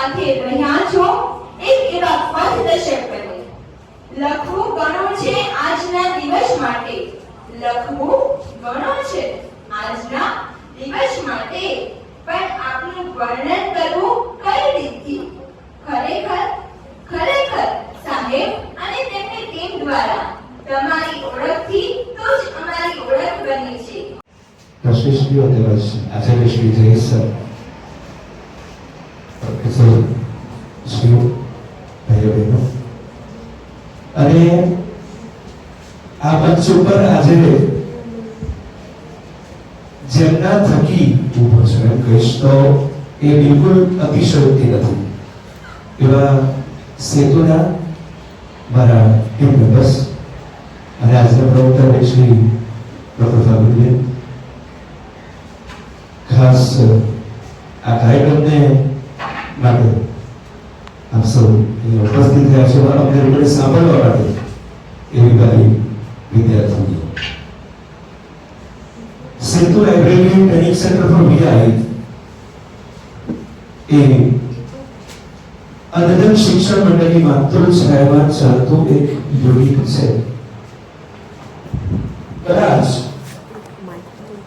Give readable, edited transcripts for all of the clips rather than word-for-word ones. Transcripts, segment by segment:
સાથે રહ્યા છો એક એવા પથદર્શક બનો. લખવું ઘણું છે આજના દિવસ માટે, લખવું ઘણું છે આજના દિવસ માટે, પણ આપનું વર્ણન કરવું કઈ રીતથી? ખરેખર ખરેખર સાહેબ અને તેમની ટીમ દ્વારા તમારી ઓળખથી તો જ અમારી ઓળખ બની છે. ટ્રસ્ટીશ્રીઓ તેમજ આચાર્યશ્રી જયેશ સર, પ્રોફેસર શ્રીઓ, ભાઈઓ બહેનો, અને આ મંચ ઉપર આજે જેમના થકી ઊભો છું એમ કહીશ તો એ બિલકુલ અતિશયોક્તિ નથી એવા સેતુના મારા ટીમ મેમ્બર્સ અને આજના પ્રવક્તા શ્રી ડોક્ટર ફાગુનબેન, ખાસ આ કાર્યક્રમને માટે આપ સૌ ઉપસ્થિત થયા છો, અમને લોકોને સાંભળવા માટે એવી મારી વિદ્યાર્થીઓ. Setu library training centre for VI એ અનદન શિક્ષણ મંડળની માતૃછાયામાં ચાલતું એક યુનિટ છે. કદાચ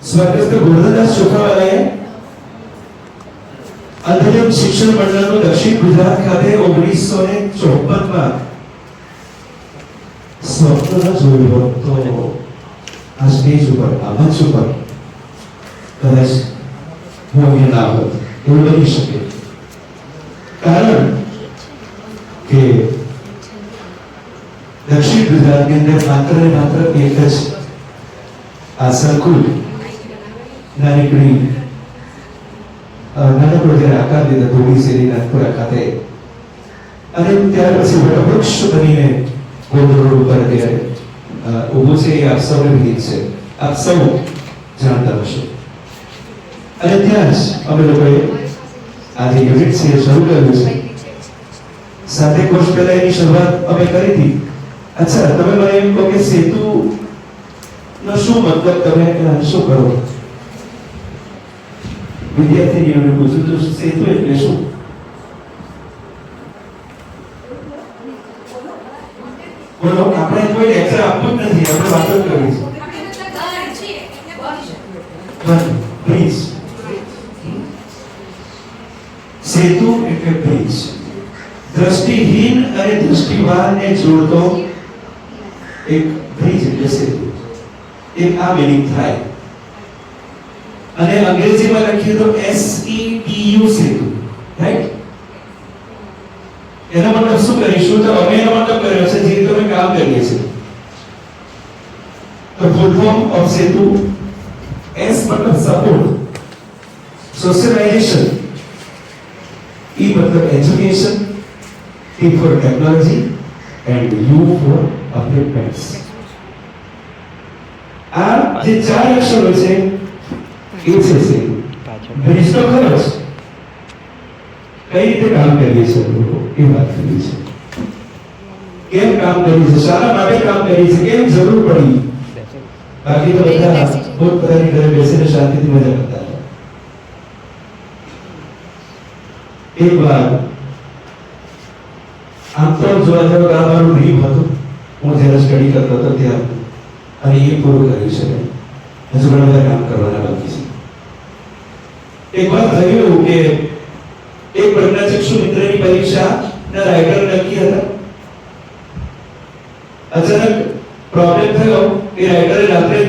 સ્વર્ગસ્થ ગોરધનદાસ ચોખાવાલાએ અનદન શિક્ષણ મંડળનું દક્ષિણ ગુજરાત ખાતે 1954માં સ્વપ્ન જોયું હોત તો આ સ્ટેજ ઉપર, આ મંચ ઉપર કદાચ હું અહીંયા ના હોત, એવું બની શકે. કારણ કે દક્ષિણ ગુજરાતની અંદર માત્ર ને માત્ર એક જ આ સંકુલ નાનકડી નાનકડો જ્યારે આકાર દીધો ધોબી શેરી નાનપુરા ખાતે, અને ત્યાર પછી વટવૃક્ષ બનીને ગોંડલ રોડ ઉપર અત્યારે ઊભું છે. એ આપ સૌને વિદિત છે, આપ સૌ જાણતા હશો. અને ત્યાં જ અમે લોકોએ આ જે યુનિટ છે શરૂ કર્યું છે. 7 વર્ષ પહેલા એની શરૂઆત અમે કરી હતી. અચ્છા, તમે મને એમ કહો કે સેતુ નો શું મતલબ, તમે શું કરો? વિદ્યાર્થીઓને પૂછું તો સેતુ એટલે શું? બોલો, આપણે કોઈ લેક્ચર આપવું જ નથી, આપણે વાતો જ કરવી છે. બ્રિજ, સેતુ એટલે બ્રિજ, દ્રષ્ટિહીન અને દૃષ્ટિવાનને જોડતો એક બ્રિજ એટલે સેતુ. એક આ મીનિંગ થાય. અને અંગ્રેજીમાં લખીએ તો SETU સેતુ, રાઈટ? એનો મતલબ શું કરીશું તો અમે એનો મતલબ કર્યો છે જે રીતે અમે કામ કરીએ છીએ. તો full form of Setu, S મતલબ સપોર્ટ, સોશિયલાઇઝેશન, E મતલબ education, T for technology and U for updatements. આ જે 4 અક્ષરો છે એ છે સેતુ. બ્રિજ તો ખરો જ, કઈ રીતે કામ કરીએ છીએ લોકો એ વાત કરી છે. કેમ કામ કરીએ છીએ, શાના માટે કામ કરીએ છીએ, કેમ જરૂર પડી. બાકી તો બધા પોતપોતાની ઘરે બેસીને શાંતિથી મજા કરતા હતા. એક વાર આમ તો જોવા જાવ કે આ મારું ડ્રીમ હતું, હું જ્યારે સ્ટડી કરતો હતો ત્યાં, અને એ પૂરું કર્યું છે. હજુ ઘણા બધા કામ કરવાના બાકી છે. એક વાર થયું કે એક પ્રજ્ઞાચક્ષુ મિત્રની પરીક્ષાના રાઇટર નક્કી હતા. અચાનક પ્રોબ્લેમ થયો કે રાઇટરે રાત્રે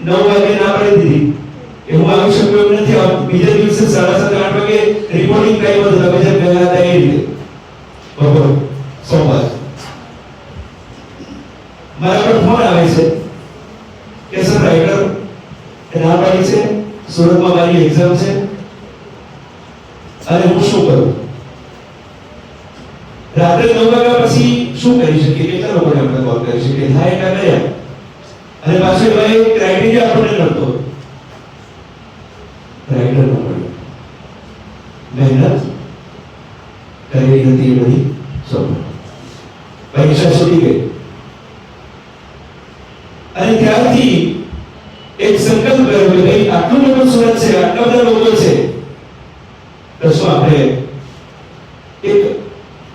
9 વાગે ના પાડી દીધી કે હું આવી શકું એમ નથી. બીજા દિવસે 7:30 8 વાગે રિપોર્ટિંગ ટાઈમ હતો, તમે જે પહેલા હતા એ રીતે બપોર સોમવાર. મારા પર ફોન આવે છે કે સર રાઇટર ના પાડી છે, સુરતમાં મારી એક્ઝામ છે અને હું શું કરું? રાત્રે 9 વાગ્યા પછી શું કરી શકીએ? કેટલા લોકોને આપણે કોલ કરી શકીએ? થાય એટલા કર્યા. અને પાછળ ભાઈ ક્રાઇટેરિયા આપણને નડતો, રાઇટર ન મળ્યો. મહેનત કરી હતી એ બધી સફળ. પરીક્ષા છૂટી ગઈ. અને ત્યારથી એક સંકલ્પ કર્યો કે ભાઈ આટલું મોટું સુરત છે, આટલા બધા લોકો છે, તો શું આપણે એક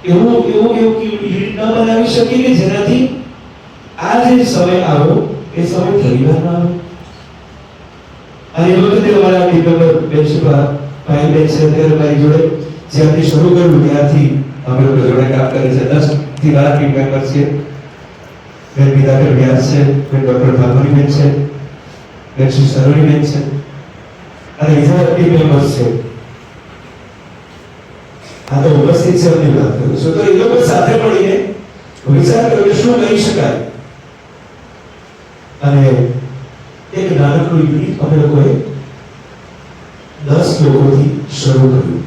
એવું યુનિટ ન બનાવી શકીએ કે જેનાથી આ જે સમય આવ્યો એ સમય ફરી વાર ના આવે. અને એ વખતે અમારા ડિપ્લોમા બેચ ભાઈ બેચ છે અત્યારે મારી જોડે જ્યાંથી શરૂ કર્યું ત્યાંથી અમે લોકો જોડે કામ કરે છે. 10 થી 12 ટીમ મેમ્બર્સ છે. બેન મીરાબેન વ્યાસ છે, બેન ડોક્ટર ભાવનીબેન છે, બેન શ્રી સરોનીબેન છે અને બીજા ટીમ મેમ્બર્સ છે. આ તો ઉપસ્થિત છે એમની વાત કરું છું. તો એ લોકો સાથે મળીને વિચાર કર્યો કે શું કરી શકાય અને એક નાનકડું યુનિટ અમે લોકોએ 10 લોકોથી શરૂ કર્યું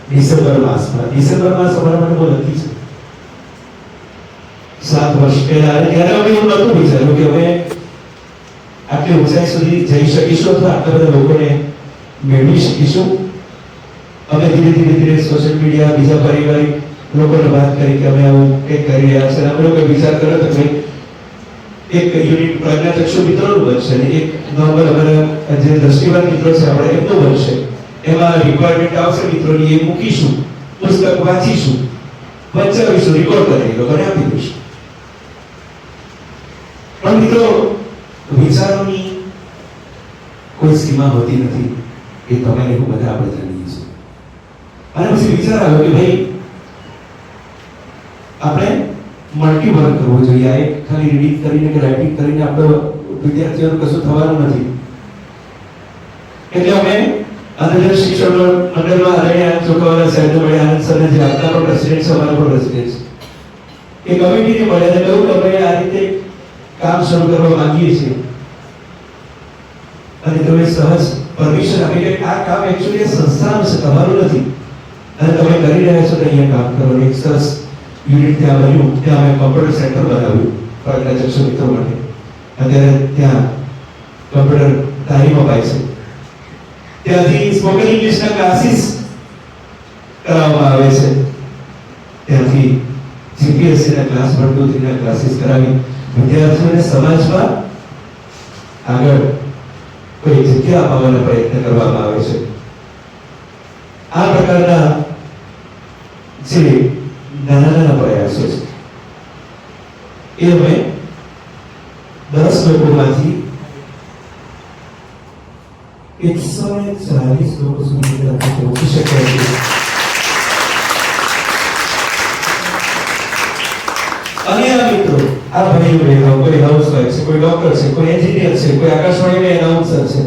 ડિસેમ્બર માસમાં. ડિસેમ્બર માસ અમારા માટે બહુ લકી છે. 7 વર્ષ પહેલા ત્યારે અમે એવું નહોતું વિચાર્યું કે અમે આટલી ઊંચાઈ સુધી જઈ શકીશું અથવા આટલા બધા લોકોને મેળવી શકીશું. અમે ધીરે સોશિયલ મીડિયા બીજા પારિવારિક લોકોને વાત કરી કે અમે આવું કંઈક કરી રહ્યા છે. અમે લોકો વિચાર કર્યો કે ભાઈ એક યુનિટ પ્રજ્ઞાચક્ષુ મિત્રોનું બનશે અને એક નોર્મલ અમારા જે દ્રષ્ટિવાન મિત્રો છે આપણે એમનું બનશે. એમાં રિક્વાયરમેન્ટ આવશે મિત્રોની, એ મૂકીશું, પુસ્તક વાંચીશું, વંચાવીશું, રેકોર્ડ કરી લોકોને આપી દઈશું. પણ મિત્રો વિચારોની કોઈ સીમા હોતી નથી એ તમે હું બધા આપણે જાણીએ છીએ. અને પછી વિચાર આવ્યો કે ભાઈ આપણે મલ્ટી વર્ક કરવો જોઈએ. આ એક ખાલી રીડિંગ કરીને કે રાઇટિંગ કરીને આપણો વિદ્યાર્થીઓનું કશું થવાનું નથી. એટલે અમે આનંદ શિક્ષણ મંડળમાં આદરણીય ચોખાવાલા સાહેબ મળે, આનંદ સરને જે આપના પણ પ્રેસિડેન્ટ છે, અમારા પણ પ્રેસિડેન્ટ છે, એ કમિટીને મળ્યા અને કહ્યું કે અમે આ રીતે કામ શરૂ કરવા માંગીએ છીએ અને તમે સહજ પરમિશન આપી કે આ કામ એકચ્યુઅલી સંસ્થાનું છે, તમારું નથી અને તમે કરી રહ્યા છો તો અહીંયા કામ કરો. એક સરસ યુનિટ ત્યાં બન્યું. ત્યાં અમે કોમ્પ્યુટર સેન્ટર બનાવ્યું પ્રજ્ઞાચક્ષુ મિત્રો માટે. અત્યારે ત્યાં કોમ્પ્યુટર તાલીમ અપાય છે. ત્યાંથી સ્પોકન ઇંગ્લિશના ક્લાસીસ કરાવવામાં આવે છે. ત્યાંથી જીપીએસસીના ક્લાસ, ભણતોના ક્લાસીસ કરાવી વિદ્યાર્થીઓને સમાજમાં આગળ કોઈ જગ્યા અપાવવાનો પ્રયત્ન કરવામાં આવે છે. આ પ્રકારના જે નાના પ્રયાસો છે એ અમે 10 લોકોમાંથી 140 લોકો સુધી પહોંચી શક્યા છીએ. અને આ મિત્રો, આ ભાઈઓ બહેનો, કોઈ હાઉસવાઈફ છે, કોઈ ડોક્ટર છે, કોઈ એન્જિનિયર છે, કોઈ આકાશવાણીના એનાઉન્સર છે,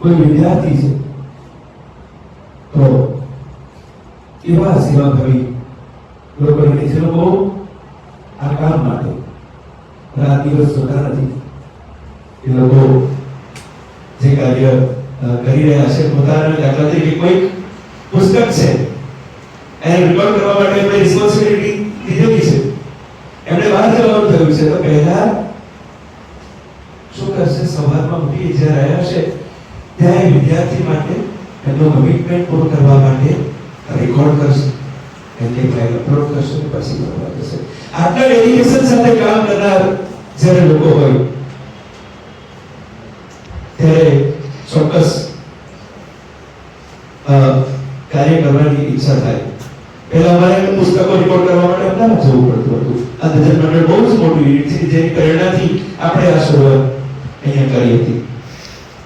કોઈ વિદ્યાર્થી છે, તો એવા સેવાભાવી લોકોને જે લોકો આ કામ માટે રાત દિવસ જોતા નથી, એ લોકો જે કાર્ય કરી રહ્યા છે પોતાના, દાખલા તરીકે કોઈ પુસ્તક છે એને રેકોર્ડ કરવા માટે એમણે રિસ્પોન્સિબિલિટી લીધેલી છે, એમણે બહાર જવાનું થયું છે, તો પહેલા શું કરશે? સવારમાં ઉઠી જ્યારે આવ્યા છે ત્યાં એ વિદ્યાર્થી માટે એમનો કમિટમેન્ટ પૂરો કરવા માટે રેકોર્ડ કરશે, એની ફાઇલ અપલોડ કરશે, પછી કરવા જશે. આટલા ડેડિકેશન સાથે કામ કરનાર જ્યારે લોકો હોય ત્યારે ચોક્કસ કાર્ય કરવાની ઈચ્છા થાય. પહેલા અમારે પુસ્તકો રેકોર્ડ કરવા માટે અમદાવાદ જવું પડતું હતું. આ ભજન મંડળ બહુ જ મોટું યુનિટ છે જેની પ્રેરણાથી આપણે આ શરૂઆત અહીંયા કરી હતી.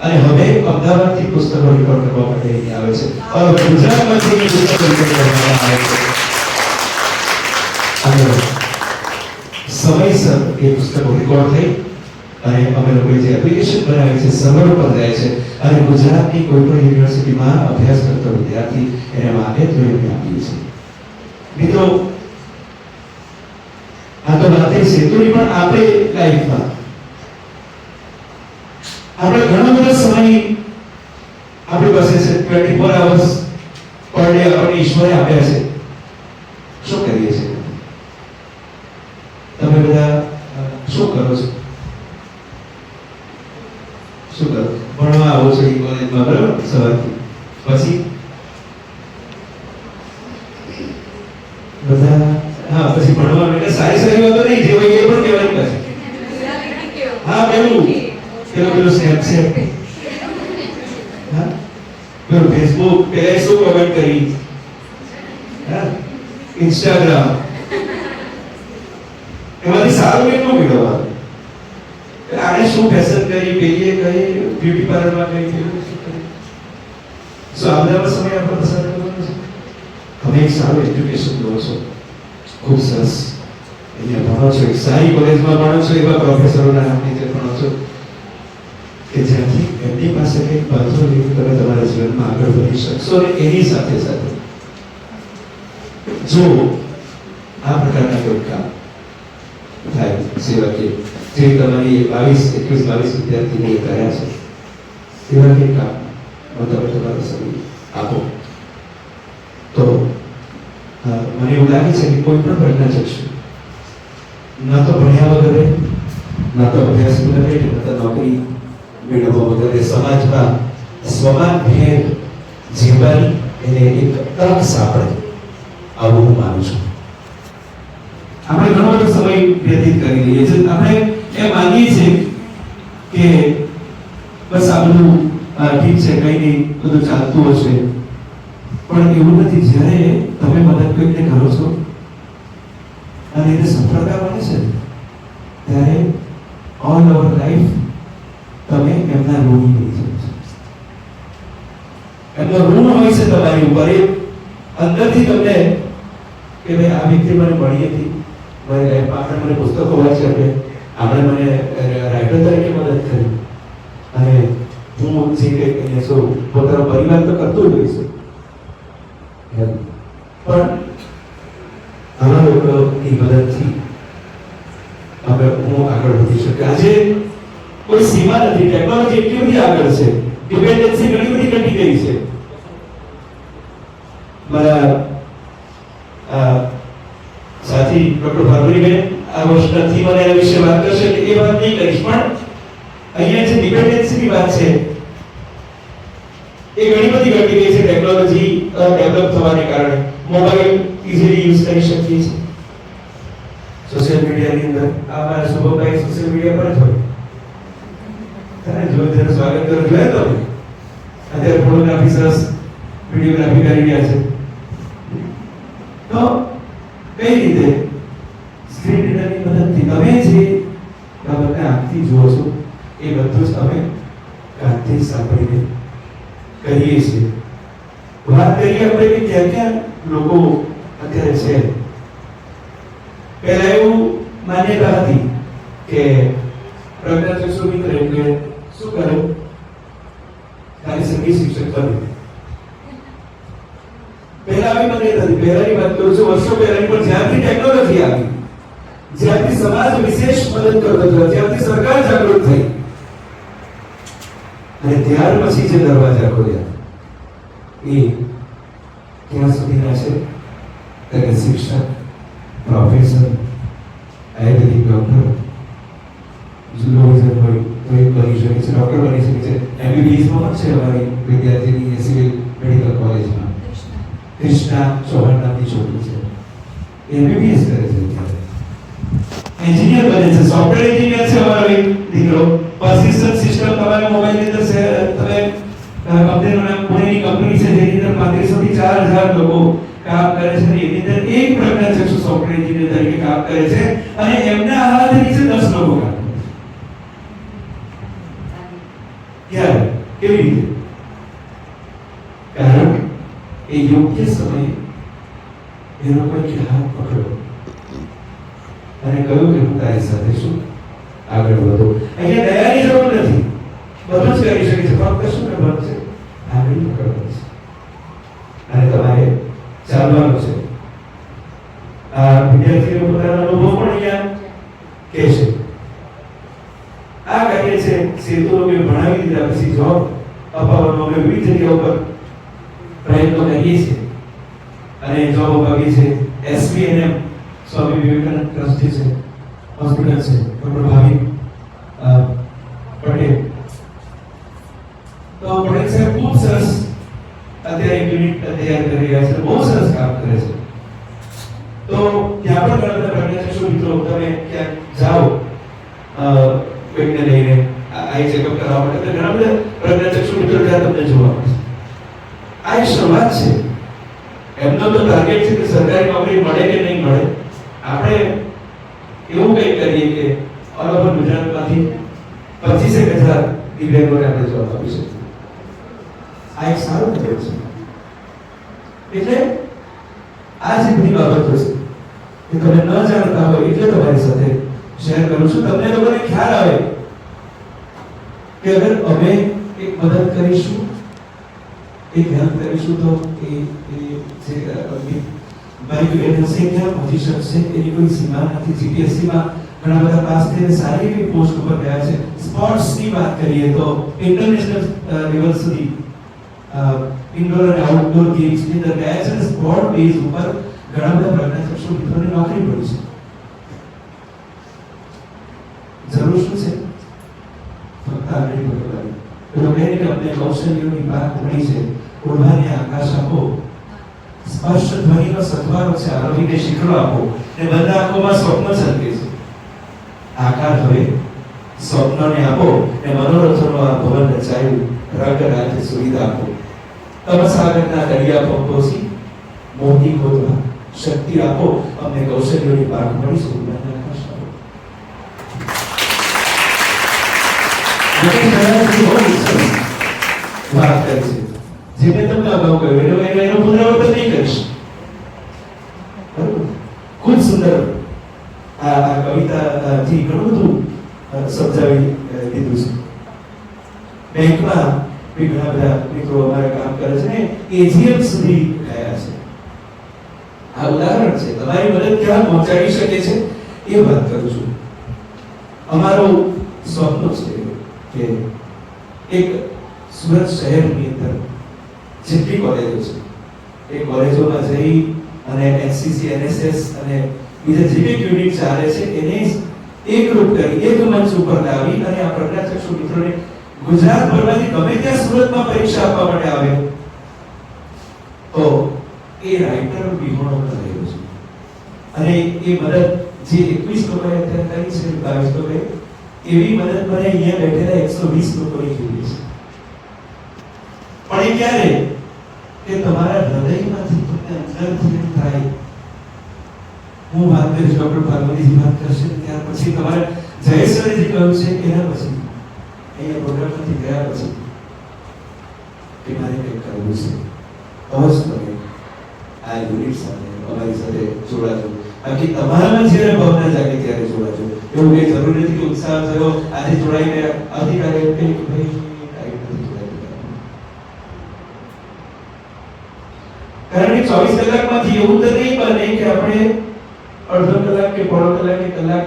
અને હવે અમદાવાદથી પુસ્તકો રેકોર્ડ કરવા માટે અહીંયા આવે છે. ગુજરાતમાંથી પુસ્તકો રેકોર્ડ કરવામાં આવે છે. અને સમયસર એ પુસ્તકો રેકોર્ડ થઈ અને અમે લોકોએ જે એપ્લિકેશન બનાવી છે સર્વર પર જાય છે અને ગુજરાતની કોઈ પણ યુનિવર્સિટીમાં અભ્યાસ કરતો વિદ્યાર્થી એને માગે તો એને આપીએ છીએ. મિત્રો, આ તો વાત છે સેતુની, પણ આપણે લાઈફમાં આપણે ઘણો બધો સમય આપણી પાસે છે. 24 hours પર ડે આપણને ઈશ્વરે આપ્યા છે. શું કરીએ છીએ? તમે બધા શું કરો છો? શું કરો? ભણવા આવો છો કોલેજમાં, બરાબર? સવારથી પછી બધા હા, પછી ભણવાનું એટલે સારી સારી વાતો નહીં જે હોય એ પણ કહેવાની પાછી. હા, પેલું સ્નેપચેટ, હા, પેલું ફેસબુક, પેલા શું કમેન્ટ કરી, ઇન્સ્ટાગ્રામ એમાંથી સારું કેટલું મેળવવાનું? આને શું ફેશન કરી, પેલીએ કઈ બ્યુટી પાર્લરમાં ગઈ, પેલું શું કરી? સો આ બધા સમય આપણે પસાર કરવાનો છે. તમે એક સારું એજ્યુકેશન લો છો, ખૂબ સરસ અહીંયા ભણો છો, એક સારી કોલેજમાં ભણો છો, એવા પ્રોફેસરોના નામ નીચે ભણો છો કે જ્યાંથી એમની પાસે કંઈક બાજુ લઈને તમે તમારા જીવનમાં આગળ વધી શકશો. અને એની સાથે સાથે જો આ પ્રકારના કોઈ કામ થાય સેવાકીય, જે તમારી 21-22 વિદ્યાર્થીઓએ કર્યા છે, એવા કંઈક કામમાં તમે તમારો સમય આપો તો મને એવું લાગે છે કે કોઈ પણ પ્રજ્ઞાચક્ષુ ન તો ભણ્યા વગરે, ન તો અભ્યાસ વગરે, ન તો નોકરી મેળવવા વગરે સમાજમાં સ્વમાન ભેર જીવવાની એને એક તક સાંપડે, આવું હું માનું છું. આપણે ઘણો બધો સમય વ્યતીત કરી લઈએ છીએ. આપણે એમ માનીએ છીએ કે બસ આ બધું ઠીક છે, કઈ નહીં, બધું ચાલતું હશે. પણ એવું નથી. જ્યારે તમે મદદ કોઈને કરો છો અને એને સફળતા મળે છે ત્યારે ઓલ ઓવર લાઈફ તમે એમના ઋણી બની જાઓ છો. એમનો ઋણ હોય છે તમારી ઉપર. એ અંદરથી તમને કે ભાઈ આ વ્યક્તિ મને મળી હતી, મારી લાઈફમાં આપણે મને પુસ્તકો વાંચી આપે, આપણે મને રાઇટર તરીકે મદદ કરી, અને હું જે કંઈ શું પોતાનો પરિવાર તો કરતો જ હોય છે, પણ આવા લોકોની મદદથી હું આગળ વધી શકું. આજે કોઈ સીમા નથી. ટેકનોલોજી એટલી બધી આગળ છે, ડિપેન્ડન્સી ઘણી બધી ઘટી ગઈ છે. મારા સાથી ડોક્ટર ભાર્ગવીબેન આ વર્ષના થીમ અને એના વિશે વાત કરશે, એ વાત નહીં કરીશ, પણ અહીંયા જે ડિપેન્ડન્સીની વાત છે એ ઘણી બધી ઘટી ગઈ છે. ટેકનોલોજી ડેવલપ થવાને કારણે મોબાઈલ ઈઝીલી યુઝ કરી શકીએ છીએ. સોશિયલ મીડિયાની અંદર અમારા શુભભાઈ સોશિયલ મીડિયા પર જ હોય. ત્યારે જોઈને સ્વાગત કરો, જોયા તો અત્યારે ફોટોગ્રાફી સરસ વિડીયોગ્રાફી કરી રહ્યા છે. તો કઈ રીતે સ્ક્રીન રીડરની મદદથી તમે જે બાબતને આંખથી જુઓ છો એ બધું જ અમે કાનથી સાંભળીને કરીએ છીએ. વાત કરીએ આપણે કે ક્યાં ક્યાં લોકો અત્યારે છે. પહેલા એવું માન્યતા હતી કે પ્રજ્ઞાચક્ષુ મિત્ર એટલે શું કરે, ખાલી સંગીત શિક્ષક બને. પહેલા આવી માન્યતા હતી. પહેલાની વાત કરું છું, વર્ષો પહેલાની. પણ જ્યારથી ટેકનોલોજી આવી, જ્યારથી સમાજ વિશેષ મદદ કરતો થયો, જ્યારથી સરકાર જાગૃત થઈ, અને ત્યાર પછી જે દરવાજા ખોલ્યા એ ક્યાં સુધીના છે? ત્યારે શિક્ષક, પ્રોફેસર, આયુર્વેદિક ડોક્ટર, ઝુલોઝર હોય તો એ બની શકે છે, ડોક્ટર બની શકે છે. એમબીબીએસમાં પણ છે અમારી વિદ્યાર્થીની સિવિલ મેડિકલ કોલેજમાં કૃષ્ણા ચૌહાણ નામની છોકરી છે, એમબીબીએસ કરે છે. અત્યારે એન્જિનિયર બને છે, સોફ્ટવેર એન્જિનિયર છે અમારો એક દીકરો. પર્સિસ્ટન્ટ સિસ્ટમ તમારા મોબાઈલની અંદર છે. તમે કંપનીનું નામ પુણેની કંપની છે જેની અંદર 3500 થી 4000 લોકો કામ કરે છે. એની અંદર એક પ્રજ્ઞાચક્ષુ સોફ્ટવેર એન્જિનિયર તરીકે કામ કરે છે, અને એમના હાથ નીચે 10 લોકો કામ કરે છે. ક્યારે, કેવી રીતે? કારણ એ યોગ્ય સમયે એ લોકોએ હાથ પકડ્યો અને કહ્યું કે હું તારી સાથે શું આગળ વધો. અહીંયા દયાની જરૂર નથી, બધું જ કરી શકે છે. ફક્ત શું કરવાનું છે? આગળ પકડવાનું છે અને તમારે ચાલવાનું છે. આ વિદ્યાર્થીઓ પોતાનો અનુભવ પણ અહીંયા કહે છે. આ કાર્ય છે સેતુઓ મેં ભણાવી દીધા પછી જોબ અપાવવાનો અમે વિવિધ જગ્યાઓ પર પ્રયત્નો કરીએ છીએ અને જોબ અપાવી છે. એસવીએનએમ સ્વામી વિવેકાનંદ ટ્રસ્ટ છે, હોસ્પિટલ છે, ડોક્ટર ભાવિક પટેલ. તો પટેલ સાહેબ ખૂબ સરસ અત્યારે યુનિટ તૈયાર કરી રહ્યા છે, બહુ સરસ કામ કરે છે. તો ત્યાં પણ ઘણા બધા પ્રજ્ઞાચક્ષુ મિત્રો તમે ક્યાંક જાઓ કોઈને લઈને આઈ ચેકઅપ કરવા માટે, ઘણા બધા પ્રજ્ઞાચક્ષુ મિત્રો ત્યાં તમને જોવા મળશે. આ એક શરૂઆત છે. એમનો તો ટાર્ગેટ ટાર્ગેટ છે કે સરકારી નોકરી મળે કે નહીં મળે, આપણે એવું કંઈક કરીએ કે ઓલ ઓવર ગુજરાતમાંથી 25,000 દિવ્યાંગોને આપણે જોબ આપી શકીએ. આ એક સારું પગલું છે. એટલે આ જે બધી બાબતો છે એ તમે ન જાણતા હોય એટલે તમારી સાથે શેર કરું છું. તમને લોકોને ખ્યાલ આવે કે અગર અમે એક મદદ કરીશું, એક હેલ્પ કરીશું તો એ જે ભાઈ બહેનો છે ક્યાં પહોંચી શકશે એની કોઈ સીમા નથી. જીપીએસસીમાં ઘણા બધા પાસ થઈને સારી એવી પોસ્ટ ઉપર ગયા છે. સ્પોર્ટ્સની વાત કરીએ તો ઇન્ટરનેશનલ લેવલ સુધી ઇન્ડોર અને આઉટડોર ગેમ્સની અંદર ગયા છે. સ્પોર્ટ બેઝ ઉપર ઘણા બધા પ્રજ્ઞાચક્ષુ મિત્રોને નોકરી મળી છે. જરૂર શું છે? ફક્ત આગળ વધવાની. લોકોને અમને કૌશલ્યોની વાત મળી છે. ઓળખાને આકાશ આપો, સ્પર્શ ધ્વનિનો સથવારો છે, આરોહીને શિખરો આપો ને બંધ આંખોમાં સ્વપ્ન છલકે છે. આકાર હવે સ્વપ્નને આપો ને મનોરથોનો આ ભવન રચાયું રંગ રાજ્ય સુવિધા આપો. તમસાગરના દરિયા પંપોસી મોતી ખોદવા શક્તિ આપો, અમને કૌશલ્યોની પાક મળી છે. બંધ આકાશ આપો. વાત કરી છે જે મેં તમને અગાઉ કહ્યું એનો પુનરાવર્તન નહીં કરીશ. ખૂબ સુંદર આ કવિતાથી ઘણું બધું સમજાવી દીધું છે. બેંકમાં બી ઘણા બધા મિત્રો અમારે કામ કરે છે ને એજીએમ સુધી ગયા છે. આ ઉદાહરણ છે. તમારી મદદ ક્યાં પહોંચાડી શકે છે એ વાત કરું છું. અમારું સ્વપ્ન છે કે એક સુરત શહેરની અંદર જેટલી કોલેજો છે એ કોલેજોમાં જઈ અને એનસીસી, એનએસએસ અને બીજા જે કંઈક યુનિટ ચાલે છે એને એકરૂપ કરી એક મંચ ઉપર લાવી અને આ પ્રજ્ઞાચક્ષુ મિત્રોને ગુજરાતભરમાંથી ગમે ત્યાં સુરતમાં પરીક્ષા આપવા માટે આવે તો એ રાઇટર વિહોણો કરેલો છે. અને એ મદદ જે 21 લોકોએ અત્યારે કરી છે, 22 લોકોએ, એવી મદદ મને અહીંયા બેઠેલા 120 લોકોની જોઈએ છે. પણ એ ક્યારે કે તમારા હૃદયમાંથી તમને અંદરથી એમ થાય. હું વાત કરીશ, ડોક્ટર ભાગવતીજી વાત કરશે, ત્યાર પછી તમારે જયેશ્વરે જે કહ્યું છે એના પછી અહીંયા પ્રોગ્રામમાંથી ગયા પછી કે મારે કંઈક કરવું છે અવશ્ય તમે આ યુનિટ સાથે અમારી સાથે જોડાજો. બાકી તમારામાં જ્યારે ભાવના જાગે ત્યારે જોડાજો. એવું કંઈ જરૂરી નથી કે ઉત્સાહ થયો આજે જોડાઈને આવતીકાલે કંઈક ભાઈ કારણ કે 24 કલાકમાંથી એવું તો નહીં બને કે આપણે અડધો કલાક કે પોણો કલાક કે કલાક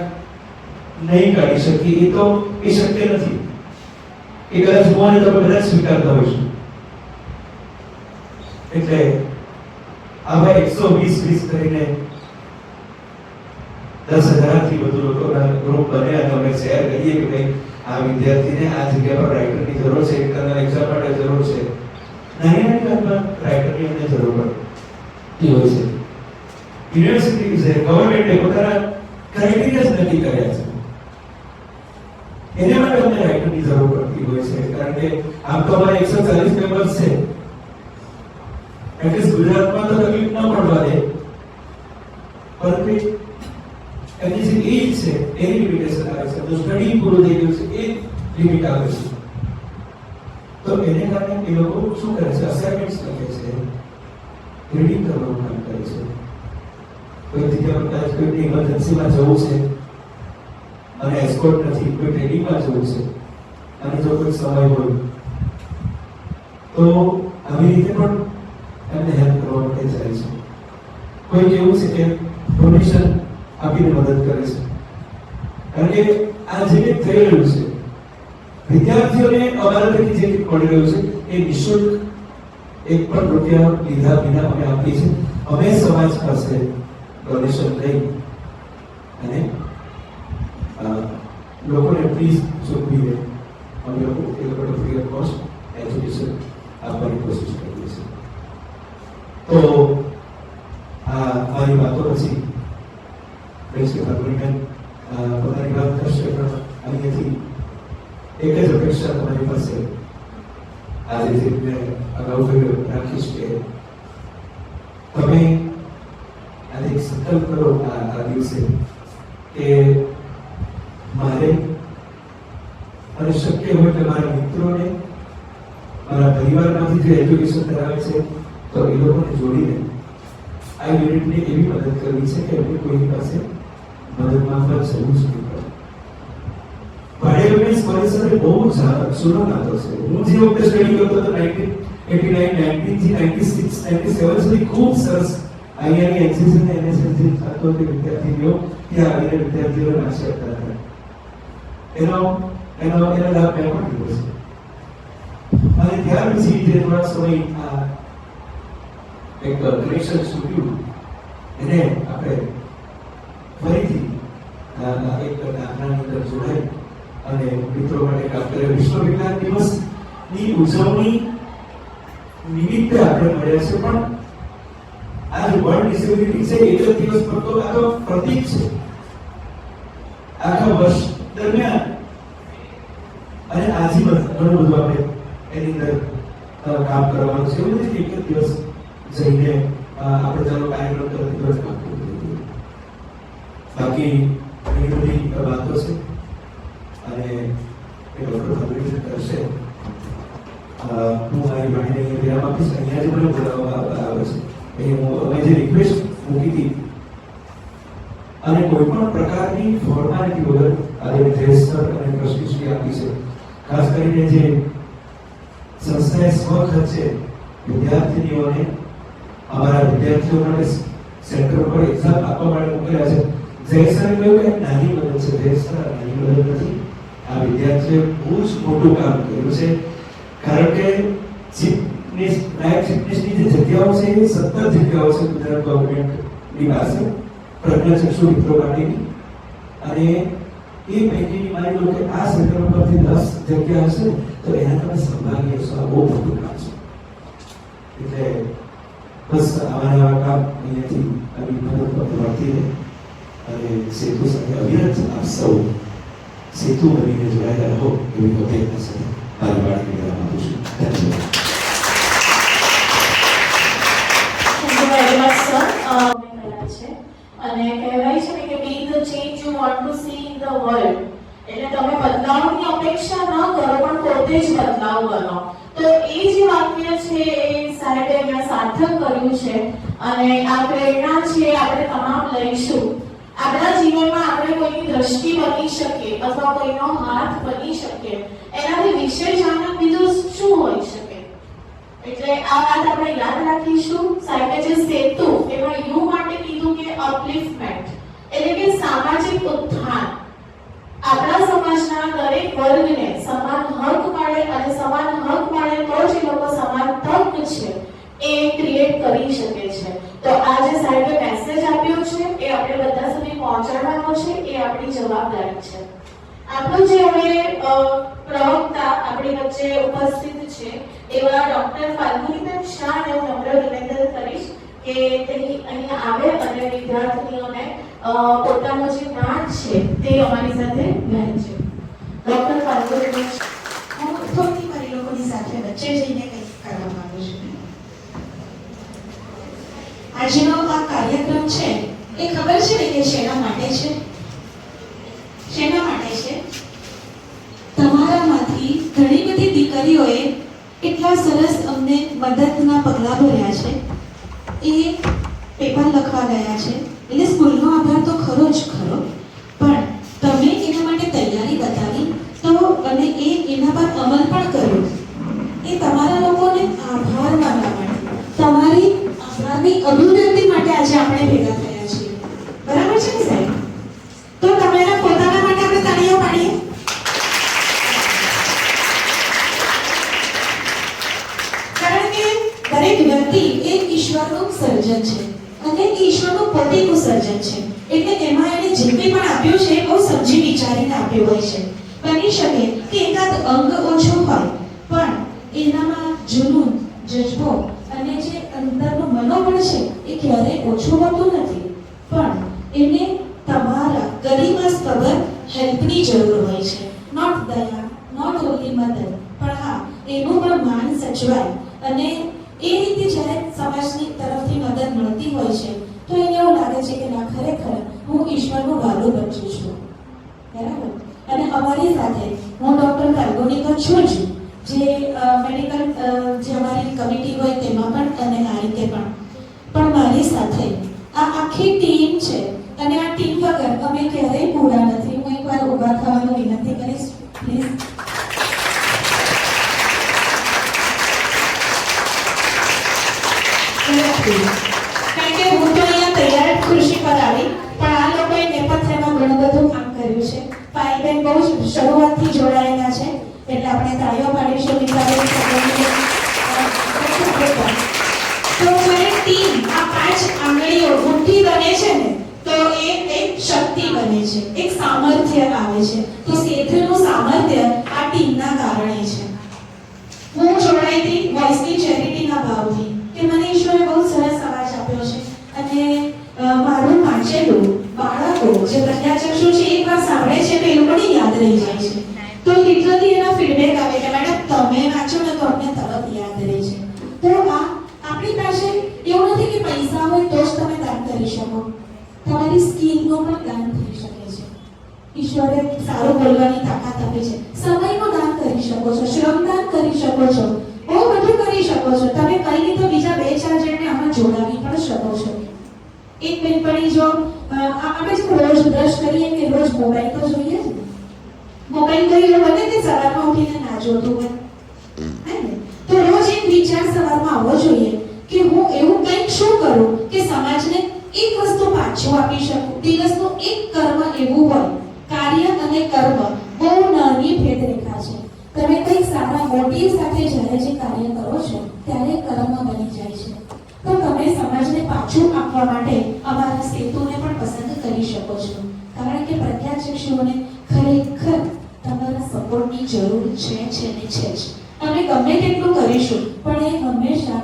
નહીં કાઢી શકીએ. એ તો એ શક્ય નથી. એ કદાચ હું અને તમે બધા સ્વીકારતા હોઈશું. એટલે આવા 120 કરીને 10,000 થી વધુ લોકોના ગ્રુપ બને અને અમે શેર કરીએ કે ભાઈ આ વિદ્યાર્થીને આ જગ્યા પર રાઇટરની જરૂર છે, ઇન્ટરનલ એક્ઝામ માટે જરૂર છે. નાની નાની વાતમાં રાઇટરની અમને જરૂર પડતી હોય છે. યુનિવર્સિટી છે, ગવર્મેન્ટે પોતાના ક્રાઇટેરિયા નક્કી કર્યા છે. એને માટે અમને રાઇટરની જરૂર પડતી હોય છે. કારણ કે આમ તો અમારે 140 મેમ્બર્સ છે. એટલે ગુજરાતમાં તો તકલીફ ન પડવા દે, પરંતુ એની જે એજ છે એની લિમિટેશન આવે છે. તો સ્ટડી પૂરું થઈ ગયું છે એ લિમિટ આવે છે. તો એને કારણે એ લોકો શું કરે છે? અસાઇનમેન્ટ્સ લખે છે, રીડિંગ કરવાનું કામ કરે છે. કોઈ જગ્યા પર કોઈ ઇમરજન્સીમાં જવું છે અને એસ્કોર્ટ નથી, કોઈ ટ્રેનિંગમાં જવું છે અને જો કોઈ સમય હોય તો આવી રીતે પણ એમને હેલ્પ કરવા માટે જાય છે. કોઈ કેવું છે કે ડોનેશન આપીને મદદ કરે છે. કારણ કે આ જે કંઈક થઈ રહ્યું છે વિદ્યાર્થીઓને અમારા તરફથી જે કંઈક મળી રહ્યું છે એ નિઃશુલ્ક એક પણ રૂપિયા લીધા વિના અમે આપીએ છીએ. અમે સમાજ પાસે ડોનેશન લઈ અને લોકોને ફીસ ચૂકવીને અમે લોકો એ લોકોને ફ્રી ઓફ કોસ્ટ એજ્યુકેશન આપવાની કોશિશ કરીએ છીએ. તો આ મારી વાતો પછી પોતાની વાત કરશે, પણ અહીંયાથી એક જ અપેક્ષા તમારી પાસે આજે જે મેં અગાઉ રાખીશ કે તમે એક સંકલ્પ કરો આ દિવસે કે મારે અને શક્ય હોય કે મારા મિત્રોને, મારા પરિવારમાંથી જે એજ્યુકેશન ધરાવે છે તો એ લોકોને જોડીને આ યુનિટને એવી મદદ કરવી છે કે એમને કોઈની પાસે મદદ માંગવા જવું જ નહીં પડે. પાડેલની પરિસરે બહુ જૂનો નાતો છે. હું જે વખતે સ્ટડી કરતો હતો 1989 થી 96 97 સુધી ખૂબ સરસ અહીંયાની એનસીસી અને એનએસએસ જે થતો તે વિદ્યાર્થીઓ ત્યાં આવીને વિદ્યાર્થીઓ નાચી આપતા હતા. એનો લાભ મેં પણ લીધો છે. અને ત્યાર પછી જે થોડા સમય એક કનેક્શન સ્ટુડિયો એને આપણે ફરીથી એક દાખલાની અંદર જોડાઈ અને મિત્રો માટે કામ કરે. વિશ્વ વિજ્ઞાન દિવસની ઉજવણી નિમિત્તે આપણે મળ્યા છે, પણ આ જે વર્લ્ડ ડિસેબિલિટી છે એક જ દિવસ પર તો આ તો પ્રતીક છે આખા વર્ષ દરમિયાન. અને આજીવન ઘણું બધું આપણે એની અંદર કામ કરવાનું છે. એવું નથી એક જ દિવસ જઈને આપણે ચાલો કાર્યક્રમ તરફ કામ કરવું. બાકી ઘણી બધી વાતો છે અને એ ડોક્ટર ફેબ્રિકેશન કરશે. હું મારી વાણીને વિરામ આપીશ. અહીંયા જ મને બોલાવવામાં આવે છે એ અમે જે રિક્વેસ્ટ મૂકી હતી અને કોઈ પણ પ્રકારની ફોર્માલિટી વગર આજે વિદ્યાસર અને ટ્રસ્ટીશ્રી આપી છે. ખાસ કરીને જે સંસ્થાએ સ્વખર્ચે વિદ્યાર્થીનીઓને અમારા વિદ્યાર્થીઓ માટે સેન્ટર પર એક્ઝામ આપવા માટે મોકલ્યા છે. જય સરે કહ્યું કે નાની મદદ છે. જય સર નાની મદદ નથી. આ વિદ્યાર્થીઓએ બહુ જ મોટું કામ કર્યું છે. કારણ કે નાયબ ચીફ મિનિસ્ટરની જે જગ્યાઓ છે એ 17 જગ્યાઓ છે ગુજરાત ગવર્મેન્ટની પાસે પ્રજ્ઞાચક્ષુ મિત્રો માટેની. અને એ પૈકીની માની લો કે આ સેન્ટર પરથી 10 જગ્યા હશે તો એના તમે સંભાળી હશો. આ બહુ મોટું કામ છે. એટલે બસ આવા કામ અહીંયાથી આવી મદદ મળતી રહે અને સેતુ સાથે અવિરત આપ સૌ સેતુ બનીને જોડાયેલા રહો એવી અપેક્ષા સાથે મારી વાણી વિરામ આપું છું. અને કહેવાય છે કે be the change you want to see in the world. એટલે તમે બદલાવની અપેક્ષા ન કરો પણ પોતે જ બદલાવ કરો. તો એ જે વાક્ય છે એ સાહેબે અહીંયા સાર્થક કર્યું છે અને આ પ્રેરણા છે આપણે તમામ લઈશું. આપણા જીવનમાં આપણે કોઈની દ્રષ્ટિ બની શકીએ અથવા કોઈનો હાથ બની શકીએ એનાથી વિશેષ આનંદ બીજું શું હોઈ શકે. એટલે આ વાત આપણે યાદ રાખીશું. સાહેબે જે સેતુ એમાં યુ માટે કીધું કે અપલિફમેન્ટ એટલે કે સામાજિક ઉત્થાન. આપણા સમાજના દરેક વર્ગને સમાન હક મળે અને સમાન હક મળે તો જ એ લોકો સમાન તક છે એ ક્રિએટ કરી શકે છે. તો આ જે સાહેબે મેસેજ આપ્યો છે એ આપણે બધા સુધી પહોંચાડવાનો છે. એ આપણી જવાબદારી છે. આપણું જે હવે પ્રવક્તા આપણી વચ્ચે ઉપસ્થિત છે એવા ડોક્ટર ફાલ્ગુનીબેન શાહને હું નમ્ર વિનંતી કરીશ કે તે અહીં આવે અને વિદ્યાર્થીઓને પોતાનો જે નાદ છે તે અમારી સાથે વહેંચે. ડોક્ટર ફાલ્ગુનીબેન હું થોડી મારી લોકોની સાથે વચ્ચે જઈને કંઈક કરવા માંગુ છું. આજનો આ કાર્યક્રમ છે એ ખબર છે ને કે શેના માટે છે? શેના માટે છે? તમારામાંથી ઘણી બધી દીકરીઓએ એટલા સરસ અમને મદદના પગલાં ભર્યા છે. એ પેપર લખવા ગયા છે એટલે સ્કૂલનો આભાર તો ખરો જ ખરો, પણ તમે એના માટે તૈયારી બતાવી તો અને એના પર અમલ પણ કર્યો. એ તમારા લોકોને આભાર માનવા માટે, તમારી આભારની અભિવ્યક્તિ માટે આજે આપણે ભેગા થયા છીએ. બરાબર છે ને સાહેબ? તો તમારા પોતાના માટે આપણે તાળીઓ પાડીએ. કારણ કે દરેક વ્યક્તિ એ ઈશ્વરનું સર્જન છે અને ઈશ્વરનું પોતેનું સર્જન છે. એટલે એમાં એને જે કંઈ પણ આપ્યું છે બહુ સમજી વિચારીને આપ્યું હોય છે. બની શકે કે એકાદ અંગ ઓછું હોય પણ એનામાં જુનૂન, જજ્બો અને જે અંદરનું મનોબળ છે એ ક્યારેય ઓછું હોતું નથી. પણ એને તમારા ગરિમાસ્પદ હેલ્પની જરૂર હોય છે. નોટ દયા, નોટ ઓનલી મદદ, પણ હા એનું પણ માન સચવાય અને એ રીતે જ્યારે સમાજની તરફથી મદદ મળતી હોય છે તો એને એવું લાગે છે કે ના ખરેખર હું ઈશ્વરનું વાલું બચ્ચું છું, બરાબર. અને અમારી સાથે હું ડૉક્ટર કાલ્ગોની તો છું જ, જે મેડિકલ જે અમારી કમિટી હોય તેમાં પણ અને આ રીતે પણ મારી સાથે આ આખી ટીમ છે. અને આ ટીમ વગર અમે ક્યારેય પૂરા નથી. હું એકવાર ઊભા થવાનું વિનંતી કરીશ પ્લીઝ. કારણ કે હું તો અહીંયા તૈયાર ખુરશી પર આવી, પણ આ લોકોએ નેપથ્યમાં ઘણું બધું કામ કર્યું છે. પાયલબેન બહુ શરૂઆતથી જોડાયેલા છે, એટલે આપણે તાળીઓ પાડીશું. તો જ્યારે ટીમ આ 5 આંગળીઓ મુઠ્ઠી બને છે ને, તો એ એક શક્તિ બને છે, એક સામર્થ્ય આવે છે. તો સેતુનું સામર્થ્ય આ ટીમના કારણે છે. હું જોડાઈ હતી વોઇસની ચેરિટીના ભાવથી કે મને ઈશ્વરે બહુ સરસ અવાજ આપ્યો છે, અને મારું વાંચેલું બાળકો જે પ્રજ્ઞાચક્ષુ છે એકવાર સાંભળે છે તો એ લોકોને યાદ રહી જાય છે. તો લિટરલી એના ફીડબેક આવે કે મેડમ તમે વાંચો ને તો અમને તરત યાદ રહે છે. તો આ આપણી પાસે એવું નથી કે પૈસા હોય તો જ તમે દાન કરી શકો, તમારી સ્કિલનું પણ દાન થઈ શકે છે. ઈશ્વરે સારું બોલવાની તાકાત આપી છે. સમયનું દાન કરી શકો છો, શ્રમદાન કરી શકો છો, બહુ બધું કરી શકો છો. તમે કઈ નહીં તો બીજા 2-4 જણને આમાં જોડાવી પણ શકો છો. એક બેનપણી જો આપણે જો રોજ બ્રશ કરીએ કે રોજ મોબાઈલ તો જોઈએ જ ને, મોબાઈલ તો એવું બને કે સવારમાં ઉઠીને ના જોતું હોય, હે ને? તો રોજ એક વિચાર સવારમાં આવવો જોઈએ કે હું એવું કંઈક શું કરું કે સમાજને એક વસ્તુ પાછું આપી શકું. દિવસનું એક કર્મ એવું હોય, કાર્ય અને કર્મ બહુ નાની ભેદરેખા છે. તમે કંઈક સારા મોટિવ સાથે જ્યારે જે કાર્ય કરો છો ત્યારે કર્મ બની જાય છે. તો તમે સમાજને પાછું આપવા માટે અમારા સેતુને પણ પસંદ કરી શકો છો, કારણ કે પ્રજ્ઞાચક્ષુઓને ખરેખર તમારા સપોર્ટની જરૂર છે ને છે જ. અમે ગમે તેટલું કરીશું પણ એ હંમેશા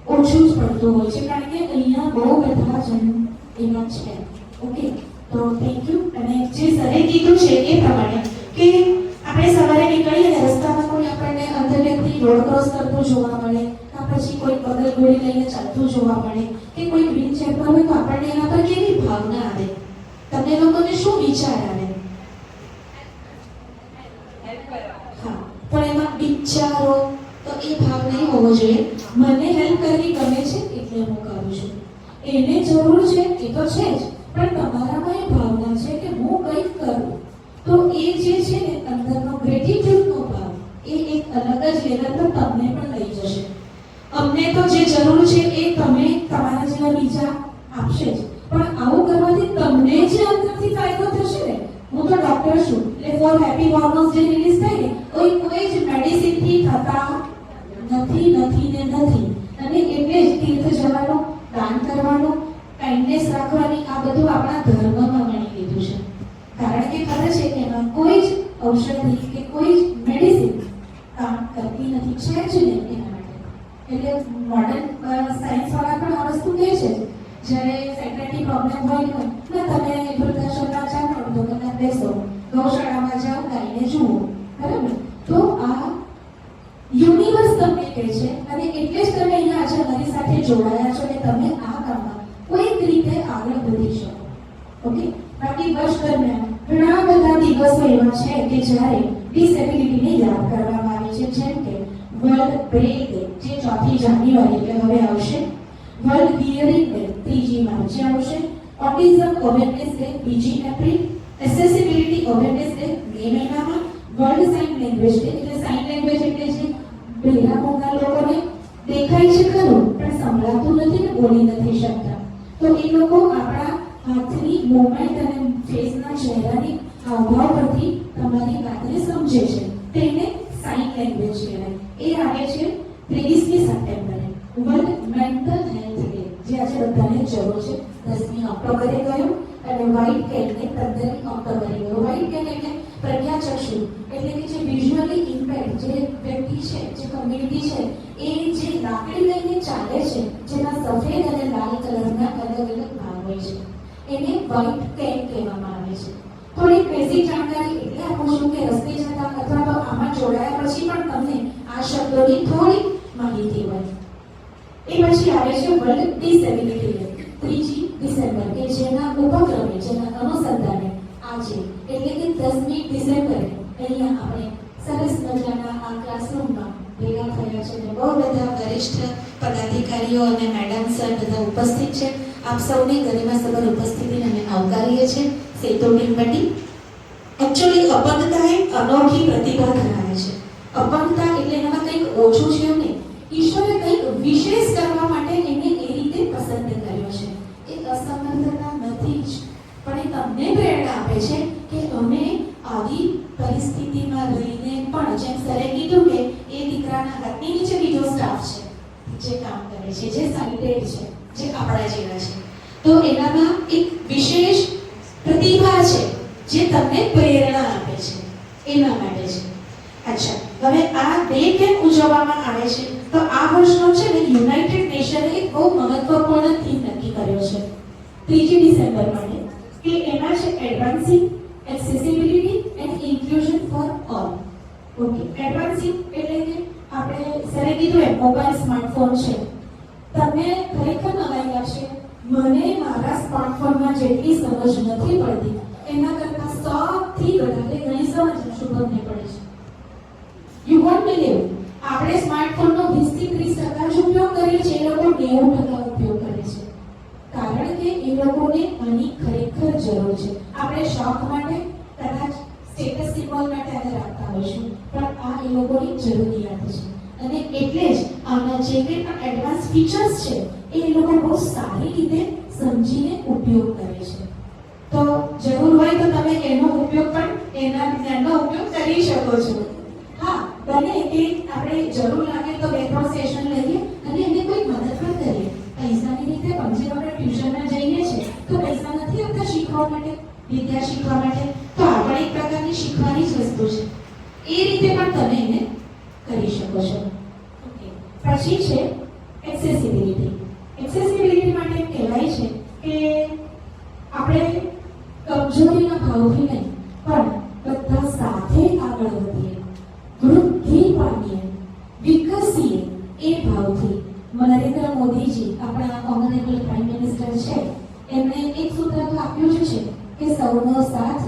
ઓછું જ પડતું હોય છે, કારણ કે અહીંયા બહુ બધા જણ એવા છે. ઓકે, તો થેન્ક યુ. અને જે સરે કીધું છે એ પ્રમાણે કે આપણે સવારે નીકળીએ ને રસ્તામાં કોઈ આપણને અંદર વ્યક્તિ રોડ ક્રોસ કરતો જોવા મળે, કે પછી કોઈ પગલ ગોળી લઈને ચાલતું જોવા મળે, કે કોઈ વ્હીલચેર પર હોય તો આપણને એના પર કેવી ભાવના આવે? તમને લોકોને શું વિચાર આવે? હા, પણ એમાં વિચારો તો એ ભાવ નહીં હોવો જોઈએ. મને હેલ્પ કરવી ગમે છે એટલે હું કરું છું, એને જરૂર છે એ તો છે જ, પણ તમારામાં એ ભાવના છે કે હું કંઈક કરું, તો એ જે છે ને અંદરનો ગ્રેટિટ્યુડનો ભાવ એ એક અલગ જ લેવલ પર તમને પણ લઈ જશે. અમને તો જે જરૂર છે એ તમે તમારા જેવા બીજા આપશે જ, પણ આવું કરવાથી તમને જે અંદરથી ફાયદો થશે ને, હું તો ડોક્ટર છું એટલે ફોર હેપી હોર્મોન્સ જે રિલીઝ થાય ને કોઈ જ મેડિસિનથી થતા નથી. અને એટલે જ તીર્થ જવાનું, દાન કરવાનું, કાઇન્ડનેસ રાખવાની, આ બધું આપણા ધર્મમાં ગણી લીધું છે. કારણ કે ખબર છે કે એમાં કોઈ જ ઔષધિ કે કોઈ જ મેડિસિન કામ કરતી નથી, છે જ નહીં એના માટે. એટલે મોડર્ન સાયન્સ વાળા પણ આ વસ્તુ કહે છે, જ્યારે સાયકાઇટ્રી પ્રોબ્લેમ હોય ને તમે વૃદ્ધાશ્રમમાં જાઓ તો તમે બેસો, ગૌશાળામાં જાઓ ગાઈને જુઓ, બરાબર? તો આ યુનિવર્સ તમને કહે છે, અને એટલે જ તમે અહીંયા આજે અમારી સાથે જોડાયા છો કે તમે આ કામમાં કોઈક રીતે આગળ વધી શકો. ઓકે, બાકી વર્ષ દરમિયાન ઘણા બધા દિવસો એવા છે કે જ્યારે ડિસેબિલિટીને યાદ કરવામાં આવે છે, જેમ કે વર્લ્ડ બ્રેઇન ડે જે 4મી જાન્યુઆરી એટલે હવે આવશે, વર્લ્ડ હિયરિંગ ડે 3જી માર્ચે આવશે, ઓટિઝમ અવેરનેસ ડે 2જી April, accessibility awareness day May મહિનામાં, વર્લ્ડ સાઇન લેંગ્વેજ ડે એટલે સાઇન લેંગ્વેજ એટલે જે બહેરા મૂંગા લોકોને દેખાય છે ખરું પણ સંભળાતું નથી ને બોલી નથી શકતા, તો એ લોકો આપણા હાથની મૂવમેન્ટ અને ફેસના ચહેરાની હાવભાવ પરથી તમારી વાતને સમજે છે, તેને સાઇન લેંગ્વેજ કહેવાય. એ આવે છે 23મી સપ્ટેમ્બરે. વર્લ્ડ મેન્ટલ હેલ્થ ડે જે આજે બધાને જરૂર છે 10મી ઓક્ટોબરે ગયો, અને વ્હાઇટ કેટને 15મી ઓક્ટોબરે ગયો. વ્હાઇટ કેટ એટલે પ્રજ્ઞાચક્ષુ એટલે કે જે વિઝ્યુઅલી ઇમ્પેર્ડ જે વ્યક્તિ છે, જે કમ્યુનિટી છે, એ જે લાકડી લઈને ચાલે છે, જેના સફેદ અને લાલ કલરના અલગ અલગ ભાગ હોય છે, એને વ્હાઇટ કેટ કહેવામાં આવે છે. થોડી બેઝિક જાણકારી એટલે આપું છું કે રસ્તે જતા અથવા તો આમાં જોડાયા પછી પણ તમને આ શબ્દોની થોડી માહિતી હોય. એ પછી આવે છે વર્લ્ડ ડિસેબિલિટી ડે 3જી ડિસેમ્બર ડિસેમ્બરે અહીંયા આપણે સરસ મજાના આ ક્લાસરૂમમાં ભેગા થયા છે અને બહુ બધા વરિષ્ઠ પદાધિકારીઓ અને મેડમ સર બધા ઉપસ્થિત છે. આપ સૌની ગરિમાસભર ઉપસ્થિતિને અમે આવકારીએ છીએ. સેતુ ટીમ વતી એકચ્યુઅલી અપંગતા એ અનોખી પ્રતિભા ધરાવે છે. અપંગતા એટલે એનામાં કંઈક ઓછું છે એવું નહીં. ઈશ્વરે કંઈક વિશેષ કરવા માટે એને એ રીતે પસંદ કર્યો છે. એ અસમર્થતા નથી જ, પણ એ તમને પ્રેરણા આપે છે કે અમે આવી પરિસ્થિતિમાં રહીને પણ, જેમ સરે કીધું કે એ દીકરાના હાથની નીચે બીજો સ્ટાફ છે જે કામ કરે છે, જે સાઇટેડ છે, જે આપણા જેવા છે, તો એનામાં એક વિશેષ પ્રતિભા છે જે તમને પ્રેરણા આપે છે, એના માટે છે. અચ્છા, હવે આ ડે કેમ ઉજવવામાં આવે છે? તો આ વર્ષનો છે ને યુનાઇટેડ નેશને એક બહુ મહત્વપૂર્ણ થીમ નક્કી કર્યો છે 3 ડિસેમ્બર માટે, કે એમાં છે એડવાન્સિંગ accessibility and inclusion for all. Okay, એડવાન્સિંગ એટલે કે આપણે સરે કીધું એમ મોબાઈલ સ્માર્ટફોન છે. તમને ખરેખર નવાઈ લાગશે, મને મારા સ્માર્ટફોનમાં જેટલી સમજ નથી પડતી એના કરતાં 100થી વધારે ઘણી સમજ શુભમને પડે છે. યુ વોન્ટ બિલીવ, આપણે સ્માર્ટફોનનો 20 થી 30% જ ઉપયોગ કરીએ છીએ, એ લોકો 90% ઉપયોગ કરે છે. કારણ કે એ લોકોને આની ખરેખર જરૂર છે. આપણે શોખ માટે, કદાચ સ્ટેટસ સિમ્બોલ માટે આને રાખતા હોઈશું, પણ આ એ લોકોની જરૂરિયાત છે. અને એટલે જ આના જે કંઈ પણ એડવાન્સ ફીચર્સ છે એ લોકો બહુ સારી રીતે સમજીને ઉપયોગ કરે છે. તો જરૂર હોય તો તમે એનો ઉપયોગ પણ, એના જ્ઞાનનો ઉપયોગ કરી શકો છો. હા, બને કે આપણે જરૂર લાગે તો 2-3 સેશન લઈએ અને એને કોઈ મદદ પણ કરીએ. પૈસાની રીતે પણ જે આપણે ટ્યુશનમાં જઈએ છીએ તો પૈસા નથી આપતા શીખવા માટે, વિદ્યા શીખવા માટે, તો આ પણ એક પ્રકારની શીખવાની જ વસ્તુ છે. એ રીતે પણ તમે એને કરી શકો છો. ઓકે, પછી છે એક્સેસિબિલિટી. એક્સેસિબિલિટી માટે કહેવાય છે કે આપણે કમજોરીના ભાવથી નહીં, પણ બધા સાથે આગળ વધીએ, વૃદ્ધિ પામીએ, વિકસીએ એ ભાવથી. નરેન્દ્ર મોદીજી, આપણા ઓનરેબલ પ્રાઇમ મિનિસ્ટર છે, એમણે એક સૂત્ર તો આપ્યું જ છે કે સૌનો સાથ,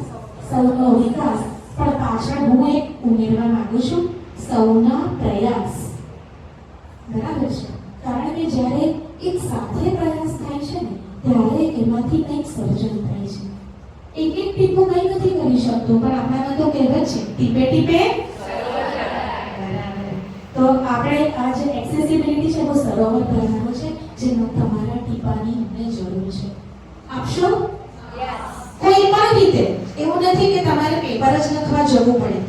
સૌનો વિકાસ, પણ પાછળ હું એક ઉમેરવા માંગુ છું, સૌના પ્રયાસ. બરાબર છે? કારણ કે જ્યારે એક સાથે પ્રયાસ થાય છે ને ત્યારે એમાંથી કંઈક સર્જન થાય છે. એક ટીપું કંઈ નથી કરી શકતું, પણ આપણામાં તો કહેવત છે, ટીપે ટીપે. તો આપણે આ જે એક્સેસિબિલિટી છે બહુ સરોવર ભરવાનું છે, જેમાં તમારા ટીપાની અમને જરૂર છે. આપશો? કોઈ પણ રીતે. એવું નથી કે તમારે પેપર જ લખવા જવું પડે.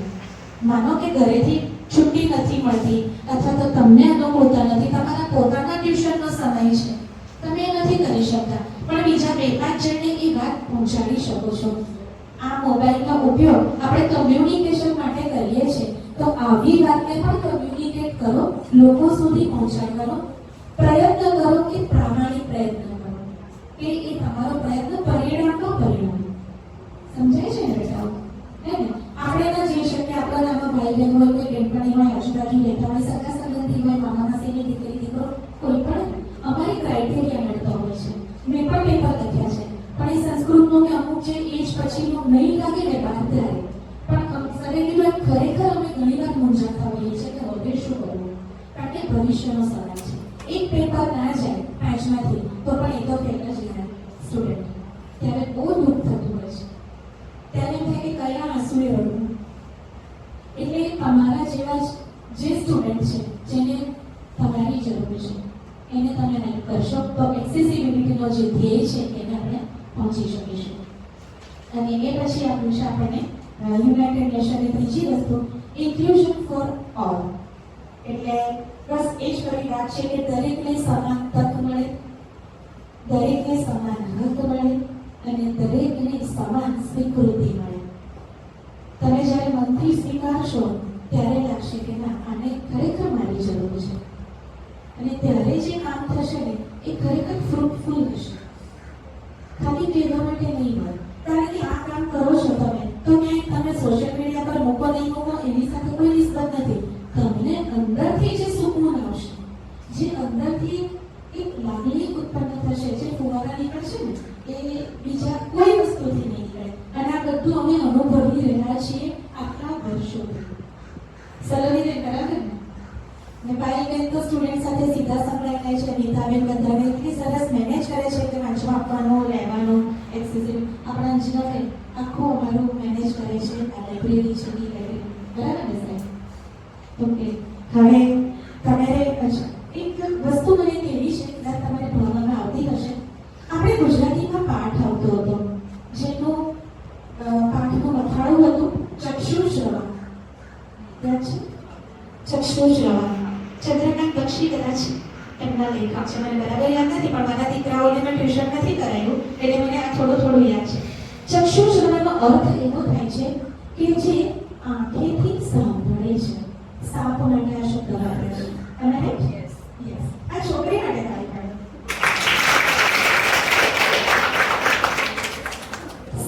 માનો કે ઘરેથી છુટ્ટી નથી મળતી અથવા તો તમને અનુકૂળતા નથી, તમારા પોતાના ટ્યુશનનો સમય છે, તમે એ નથી કરી શકતા, પણ બીજા 2-5 જણને એ વાત પહોંચાડી શકો છો. આ મોબાઈલનો ઉપયોગ આપણે કમ્યુનિકેશન માટે કરીએ છીએ, તો આવી વાતને પણ કમ્યુનિકેટ કરો, લોકો સુધી પહોંચાડ કરો, પ્રયત્ન કરો, કે પ્રામાણિક પ્રયત્ન કરો, કે એ તમારો પ્રયત્ન પરિણામનો પરિણામ. સમજાય છે ને બેટા? હે ને? આપણે ના જઈ શકીએ, આપણા ગામમાં ભાઈ બહેન હોય, કોઈ બેનપણી હોય, આજુબાજુ રહેતા હોય, સગા સંબંધી હોય, મામા માસીની દીકરી દીકરો, કોઈ પણ અમારી ક્રાઇટેરિયા મળતા હોય છે. મેં પણ પેપર લખ્યા છે, પણ એ સંસ્કૃતનો કે અમુક જે એજ પછીનો નહીં લાગે ને બહાર ત્યારે, પણ સરે કીધું ખરેખર અમે ઘણીવાર મૂંઝાતા હોઈએ છીએ કે હવે શું કરવું, કારણ કે ભવિષ્યનો સવાલ છે. એક પેપર ના જાય 5માંથી તો પણ એ તો ફેલ જ ગયા સ્ટુડન્ટ, ત્યારે બહુ દુઃખ થતું હોય છે. ત્યારે એમ થાય કે કયા આંસુએ રડવું. એટલે તમારા જેવા જે સ્ટુડન્ટ છે, જેને તમારી જરૂર છે, એને તમે હેલ્પ કરશો તો એક્સેસિબિલિટીનો જે ધ્યેય છે એને આપણે પહોંચી શકીશું. અને એ પછી આપ્યું છે આપણને યુનાઇટેડ નેશનની ત્રીજી વસ્તુ, ઇન્ક્લુઝન ફોર ઓલ. એટલે બસ એ જ કરી વાત છે કે દરેકને સમાન તક મળે, દરેકને સમાન હક મળે અને દરેકને સમાન સ્વીકૃતિ મળે. તમે જ્યારે મનથી સ્વીકારશો ત્યારે લાગશે કે ના, આને ખરેખર મારી જરૂર છે, અને ત્યારે જે કામ થશે ને એ ખરેખર ફ્રૂટફુલ હશે. ખાલી કહેવા માટે નહીં હોય, કારણ કે આ કામ કરો છો તમે તો ક્યાંય તમે સોશિયલ મીડિયા પર મૂકો નહીં મૂકો એની સાથે કોઈ નિસ્બત નથી. તમને અંદરથી જે સુકૂન આવશે, જે અંદરથી એક લાગણી ઉત્પન્ન થશે, જે ફુવારા નીકળશે ને એ બીજા કોઈ વસ્તુથી નહીં નીકળે. અને આ બધું અમે અનુભવી રહ્યા છીએ વાંચવાનું, લેવાનું, એક્સેસિવ આપણા અંજનાબેન આખું અમારું મેનેજ કરે છે. આ લાઇબ્રેરી છે, ઈ લાઇબ્રેરી, બરાબર ને સાહેબ? ઓકે, હવે તમારે એક વસ્તુ મને કહેવી છે, કદાચ તમારે ભણવામાં આવતી હશે. આપણે ગુજરાતીમાં પાઠ આવતો હતો જેનું પાઠનું મથાળું હતું ચક્ષુશ્રવણ. યાદ છે? ચક્ષુશ્રવણ. ચંદ્રકાંત બક્ષી કદાચ એમના લેખક છે, મને બરાબર યાદ નથી, પણ મારા દીકરાઓને મેં ટ્યુશન નથી કરાયું એટલે મને આ થોડું યાદ છે. ચક્ષુશ્રવણનો અર્થ એવો થાય છે કે જે આંખેથી સાંભળે છે. સાપ માટે આ શબ્દ વાપરે છે. અને યસ, આ છોકરી માટે તાળી પાડો.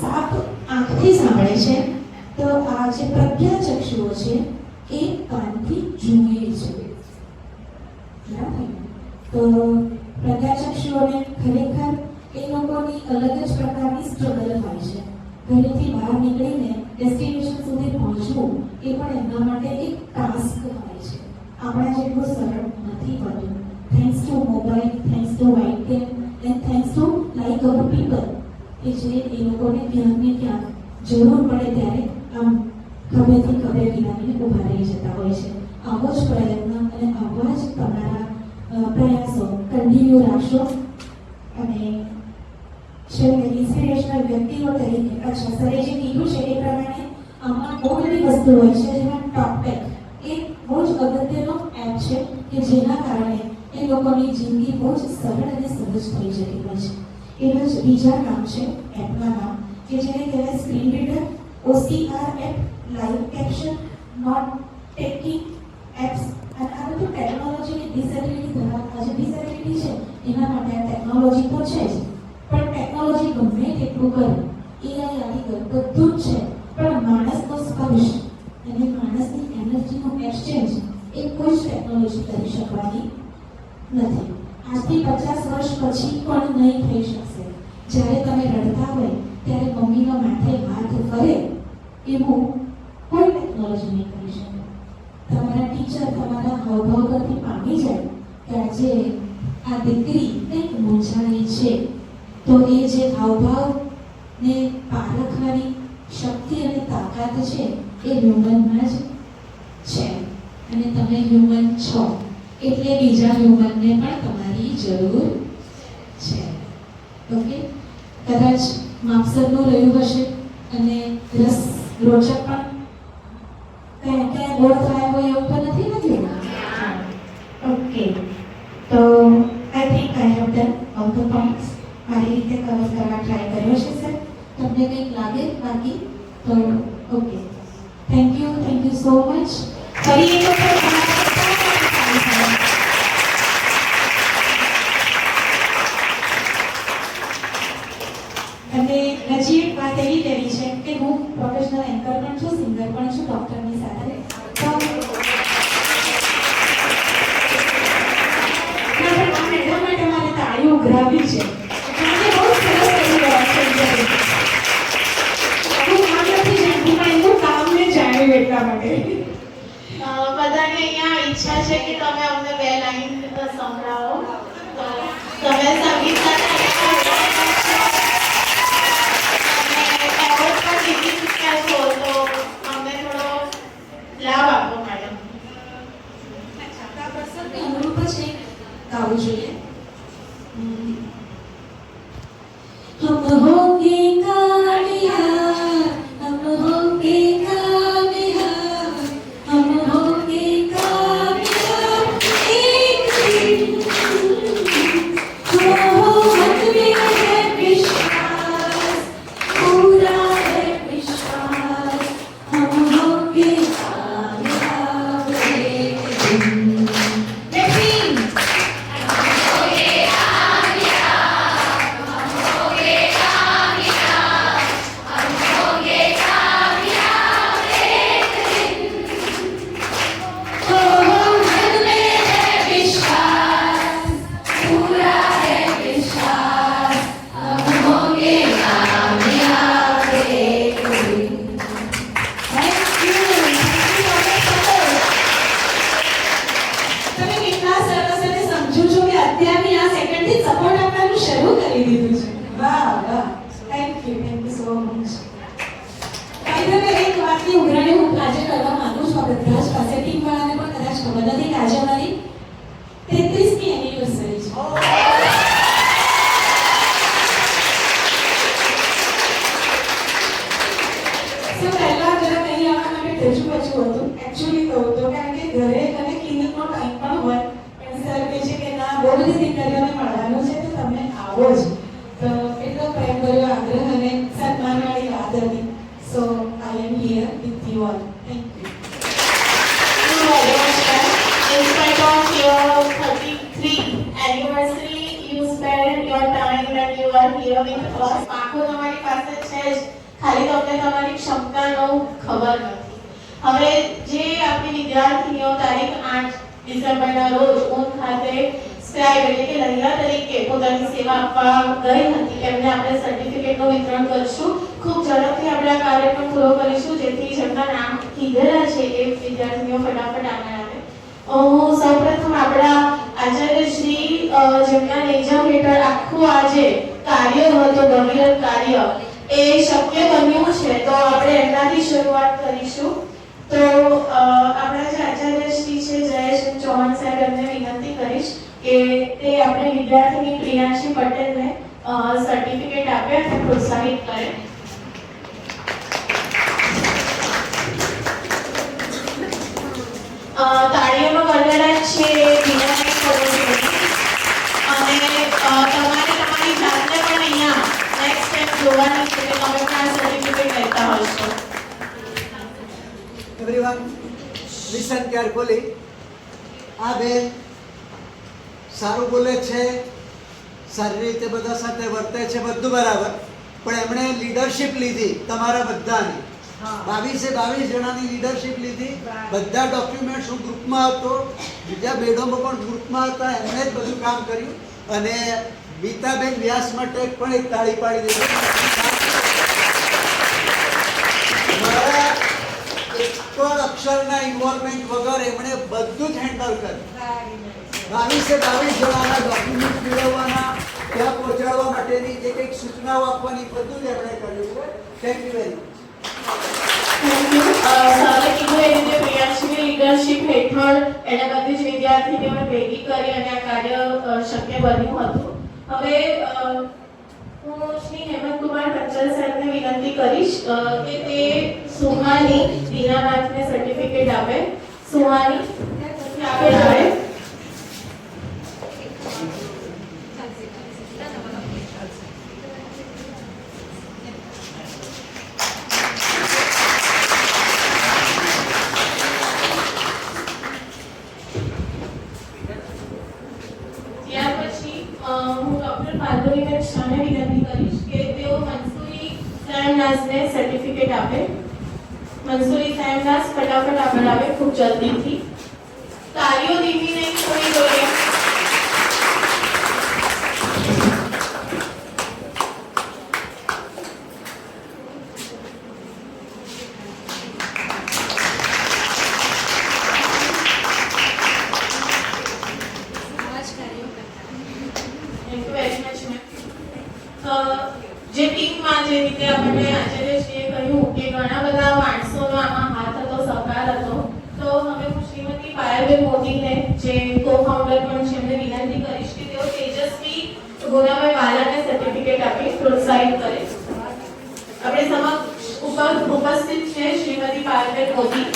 સાપ આંખથી સાંભળે છે, તો આ જે પ્રજ્ઞાચક્ષુઓ છે એ કાનથી જુએ છે. બરાબર? તો પ્રજ્ઞાચક્ષુઓને ખરેખર એ લોકોની અલગ જ પ્રકારની સ્ટ્રગલ હોય છે. ઘરેથી બહાર નીકળીને ડેસ્ટિનેશન સુધી પહોંચવું એ પણ એમના માટે એક ટાસ્ક હોય છે. આપણા જેટલું સરળ નથી હોતું. Thanks to mobile, thanks to white game and thanks to like our people કે જે એ લોકોને ક્યાંક ને ક્યાંક જરૂર પડે ત્યારે આમ ખભેથી ખભે મિલાવીને ઊભા રહી જતા હોય છે. આવો જ પ્રયત્ન અને આવા જ તમારા પ્રયાસો કન્ટિન્યુ રાખશો. અને ઇન્સ્પિરેશનલ વ્યક્તિઓ તરીકે અચ્છા સરે જે કીધું છે એ પ્રમાણે આમાં બહુ બધી વસ્તુ હોય છે, જેમાં ટોપટેક એ બહુ જ અગત્યનો એપ છે કે જેના કારણે એ લોકોની જિંદગી બહુ જ સરળ અને સહજ થઈ જતી હોય છે. એવા જ બીજા નામ છે એપના નામ કે જેને કહેવાય screen reader, OCR app, live caption, note taking apps. અને આ બધું ટેકનોલોજીની ડિસેબિલિટી ધરાવતા જે ડિસેબિલિટી છે એના માટે આ ટેકનોલોજી તો છે જ, પણ ટેકનોલોજી ગમે તેટલું કરે, AI આવી ગયું, બધું જ છે, પણ માણસનો સ્પર્શ અને માણસની એનર્જીનું એક્સચેન્જ એ કોઈ જ ટેકનોલોજી કરી શકવાની નથી. આજથી 50 વર્ષ પછી પણ નહીં થઈ શકશે. જ્યારે તમે રડતા હોય ત્યારે મમ્મીના માથે હાથ ફરે એવું કોઈ ટેકનોલોજી નહીં કરી શકે. તમારા ટીચર તમારા હાવભાવ પરથી પામી જાય કે આજે આ દીકરી કંઈક મૂંઝાણી છે, તો એ જે હાવભાવને પારખવાની શક્તિ અને તાકાત છે એ હ્યુમનમાં જ છે. અને તમે હ્યુમન છો એટલે બીજા હ્યુમનને પણ તમારી જરૂર છે. ઓકે, કદાચ માપસરનું રહ્યું હશે અને રસ રોચક પણ ક્યાં ગોળ થયા હોય એવું તો નથી લાગ્યું? ઓકે, તો I think I have done all the points. મારી રીતે કવર કરવા ટ્રાય કર્યો છે સર. તમને કંઈક લાગે બાકી તો okay. Thank you so much. ફરી એક વખત અને હજી એક વાત એવી કહેવી છે કે હું પ્રોફેશનલ એન્કર પણ છું, સિંગર પણ છું, ડૉક્ટરની સાથે. તો મેડમ માટે મારે તાળીઓ ઉઘરાવી છે, કારણ કે બહુ સરસ કરી રહ્યા છે. હું કામ નથી જાણતી પણ એનું કામને જાણ્યું એટલા માટે. બધાને અહીંયા ઈચ્છા છે કે તમે અમને 2 લાઈન સંભળાવો. તો તમે સંગીતના એવોર્ડ પણ જીતી ચૂક્યા છો, તો અમને થોડો લાભ આપો મેડમ. આ પ્રસંગને અનુરૂપ જ કંઈક ગાવું જોઈએ. हम होंगे कामयाब, हम होंगे कामयाब, हम होंगे कामयाब एक दिन. हो मन में है विश्वास, पूरा है विश्वास, हम होंगे कामयाब एक दिन. Repeat. વાહ વાહ, થેન્ક યુ સો મચ. એક વાતની ઉઘરાણી હું આજે કરવા માંગુ છું આપણે ધ્રાજ પાસે. ટીમ વાળાને પણ કદાચ ખબર નથી કે આજે અમારી 33મી એનિવર્સરી છે. પહેલા જરા અહીં આવવા માટે રજૂ બચવું હતું એકચ્યુઅલી કહું તો, કારણ કે ઘરે અને ક્લિનિકનો ટાઈમ પણ હોય, પણ સર કહે છે કે ના બહુ બધી દીકરીઓને મળવાનું છે તો તમે આવો જ. તો એટલો પ્રેમ કર્યો, આગ્રહ અને સન્માનવાળી વાત હતી. So I am here with you all. Thank you. In spite of your 33 anniversary, you spend your time and you are here with us. આંખો તમારી પાસે છે જ, ખાલી તમને તમારી ક્ષમતાનો ખબર નથી. હવે જે આપણી વિદ્યાર્થીનીઓ તારીખ 8 ડિસેમ્બરના રોજ ઊન ખાતે સ્ક્રાઇબ એટલે કે લહિયા તરીકે પોતાની સેવા આપવા ગઈ હતી, એમને આપણે સર્ટિફિકેટનું વિતરણ કરીશું. ખૂબ ઝડપથી આપણે આ કાર્યક્રમ પૂરો કરીશું, જેથી જેમના નામ કીધેલા છે એ વિદ્યાર્થીનીઓ ફટાફટ આગળ આવે. હું સૌપ્રથમ આપણા આચાર્યશ્રી જેમના નેજા હેઠળ આખું આજે કાર્ય હતું, ભગીરથ કાર્ય એ શક્ય બન્યું છે, તો આપણે એમનાથી શરૂઆત કરીશું. તો આપણા જે આચાર્યશ્રી છે જયેશ ચૌહાણ સાહેબ, એમને વિનંતી કરીશ કે તે આપણે વિદ્યાર્થીની પ્રિયાંશી પટેલને સર્ટિફિકેટ આપે અને પ્રોત્સાહિત કરે. તાળીઓનો ગડગડાટ છે એ વિનંતી કરું છું. અને તમારે તમારી જાતને પણ અહીંયા નેક્સ્ટ સ્ટેપ જોવાની છે કે તમે પણ આ સર્ટિફિકેટ લેતા હશો. Everyone listen carefully. આ બેન સારું બોલે છે, સારી રીતે બધા સાથે વર્તે છે, બધું બરાબર, પણ એમણે લીડરશિપ લીધી તમારા બધાની. 22 જણાની લીડરશિપ લીધી. બધા ડોક્યુમેન્ટ્સ હું ગ્રુપમાં હતો, બીજા મેડમો પણ ગ્રુપમાં હતા, એમણે જ બધું કામ કર્યું. અને ગીતાબેન વ્યાસ માટે પણ એક તાળી પાડી દીધી. મારા એક પણ અક્ષરના ઇન્વોલ્વમેન્ટ વગર એમણે બધું જ હેન્ડલ કર્યું. 22 જણાના ડોક્યુમેન્ટ મેળવવાના, ત્યાં પહોંચાડવા માટેની જે કંઈક સૂચનાઓ આપવાની, બધું જ એમણે કર્યું છે. Thank you very much. સરે કીધું એ રીતે પ્રિયાંશીની લીડરશિપ હેઠળ એણે બધી જ વિદ્યાર્થીનીઓને ભેગી કરી અને આ કાર્ય શક્ય બન્યું હતું. હવે હું શ્રી હેમંતકુમાર પંચાલ સાહેબને વિનંતી કરીશ કે તે સુહાની દીનાનાથને સર્ટિફિકેટ આપે. સુહાની આગળ આવે. સર્ટિફિકેટ આપે. મંસૂરી સાહેબના ફટાફટ આગળ આવે, ખૂબ જલ્દીથી. તાળીઓ ધીમી નહીં થોડી જોઈએ. જે ટીમમાં જે રીતે આપણે આચાર્યશ્રીએ કહ્યું કે ઘણા બધા માણસોનો આમાં હાથ હતો, સહકાર હતો, તો હવે હું શ્રીમતી પાયલબેન મોદીને જે કો-ફાઉન્ડર પણ છે એમને વિનંતી કરીશ કે તેઓ તેજસ્વી ગોનાભાઈ વાલાને સર્ટિફિકેટ આપી પ્રોત્સાહિત કરે. આપણે સમક્ષ ઉપસ્થિત છે Shrimati Payalben Modi.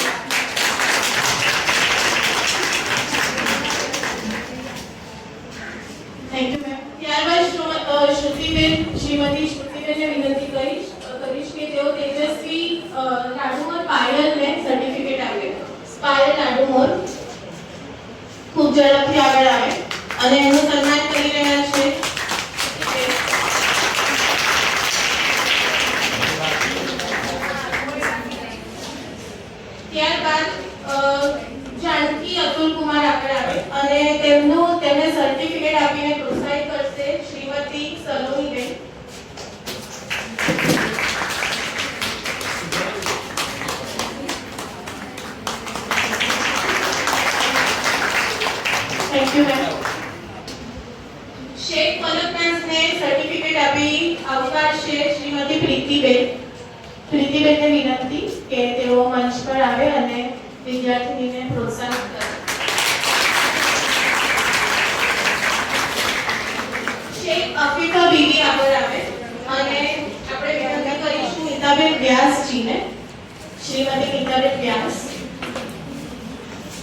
Thank you ma'am. ત્યારબાદ શ્રુતિબેન, શ્રીમતી શ્રુતિબેનને વિનંતી કરીશ કે તેઓ તેજસ્વી લાડુમોર પાયલને સર્ટિફિકેટ આપે. પાયલ લાડુમોર ખૂબ ઝડપથી આગળ આવે અને એનું સન્માન કરી રહ્યા છે. ત્યારબાદ જાનકી અતુલ કુમાર આગળ આવે અને તેમને સર્ટિફિકેટ આપીને પ્રોત્સાહિત કરશે Shrimati Saloniben. Thank you ma'am. અવકાશ છે શ્રીમતી પ્રીતિબેનને વિનંતી કે તેઓ મંચ પર આવે અને વિદ્યાર્થીનીને પ્રોત્સાહિત કરે. શેખ અફીફા બીવી આગળ આવે અને આપણે વિનંતી કરીશું નીતાબેન વ્યાસજીને, શ્રીમતી નીતાબેન વ્યાસ,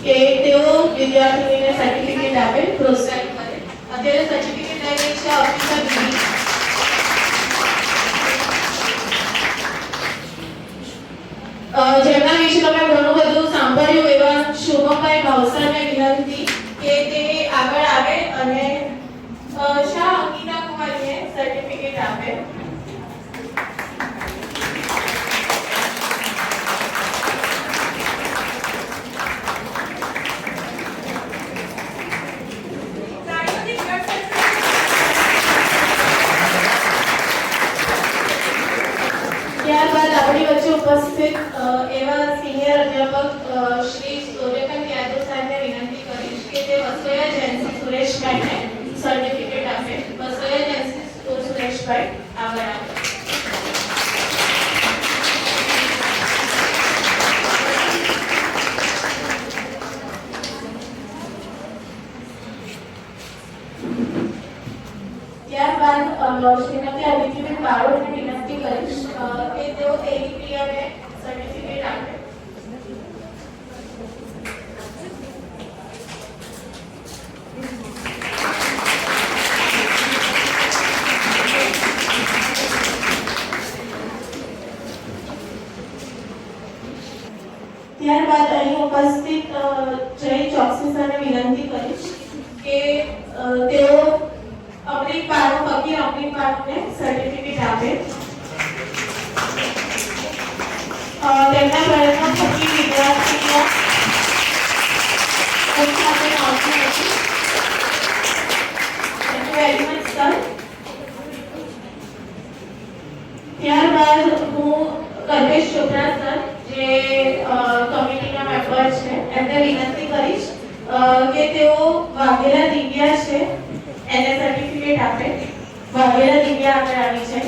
કે તેઓ વિદ્યાર્થીનીને સર્ટિફિકેટ આપે, પ્રોત્સાહિત કરે. અત્યારે સર્ટિફિકેટ લઈ રહી છે અફીફા બીવી. જેમના વિશે તમે ઘણું બધું સાંભળ્યું એવા શુભમભાઈ ભાવસારને વિનંતી કે તે આગળ આવે અને શાહ અંકિતા કુમારીને સર્ટિફિકેટ આપે. ત્યારબાદ આપણી વચ્ચે ઉપસ્થિત એવા સિનિયર અધ્યાપક શ્રી સૂર્યકાંત યાદવ સાહેબને વિનંતી કરીશ કે તે વસોયા જયંતિ સુરેશભાઈને સર્ટિફિકેટ આપે. વસોયા જયંતિ સુરેશભાઈ આગળ આવે. ત્યારબાદ શ્રીમતી અદિતિબેન બારોટને વિનંતી કરીશ કે તેઓ તેની ક્રિયાને સર્ટિફિકેટ આપે. ત્યારબાદ અહીં ઉપસ્થિત જય ચોકસી સરને વિનંતી કરીશ કે તેઓ અમરીક બારો ફકીર અમરીક બારોને સર્ટિફિકેટ આપે. તેમના પ્રયત્નો થકી વિદ્યાર્થીઓ સાથે પહોંચી હતી. Thank you very much sir. ત્યારબાદ હું કલ્પેશ ચોપરા સર જે કમિટીના મેમ્બર છે એમને વિનંતી કરીશ કે તેઓ વાઘેલા દિવ્યા છે એને સર્ટિફિકેટ આપે. વાઘેલા દિવ્યા આગળ આવી છે.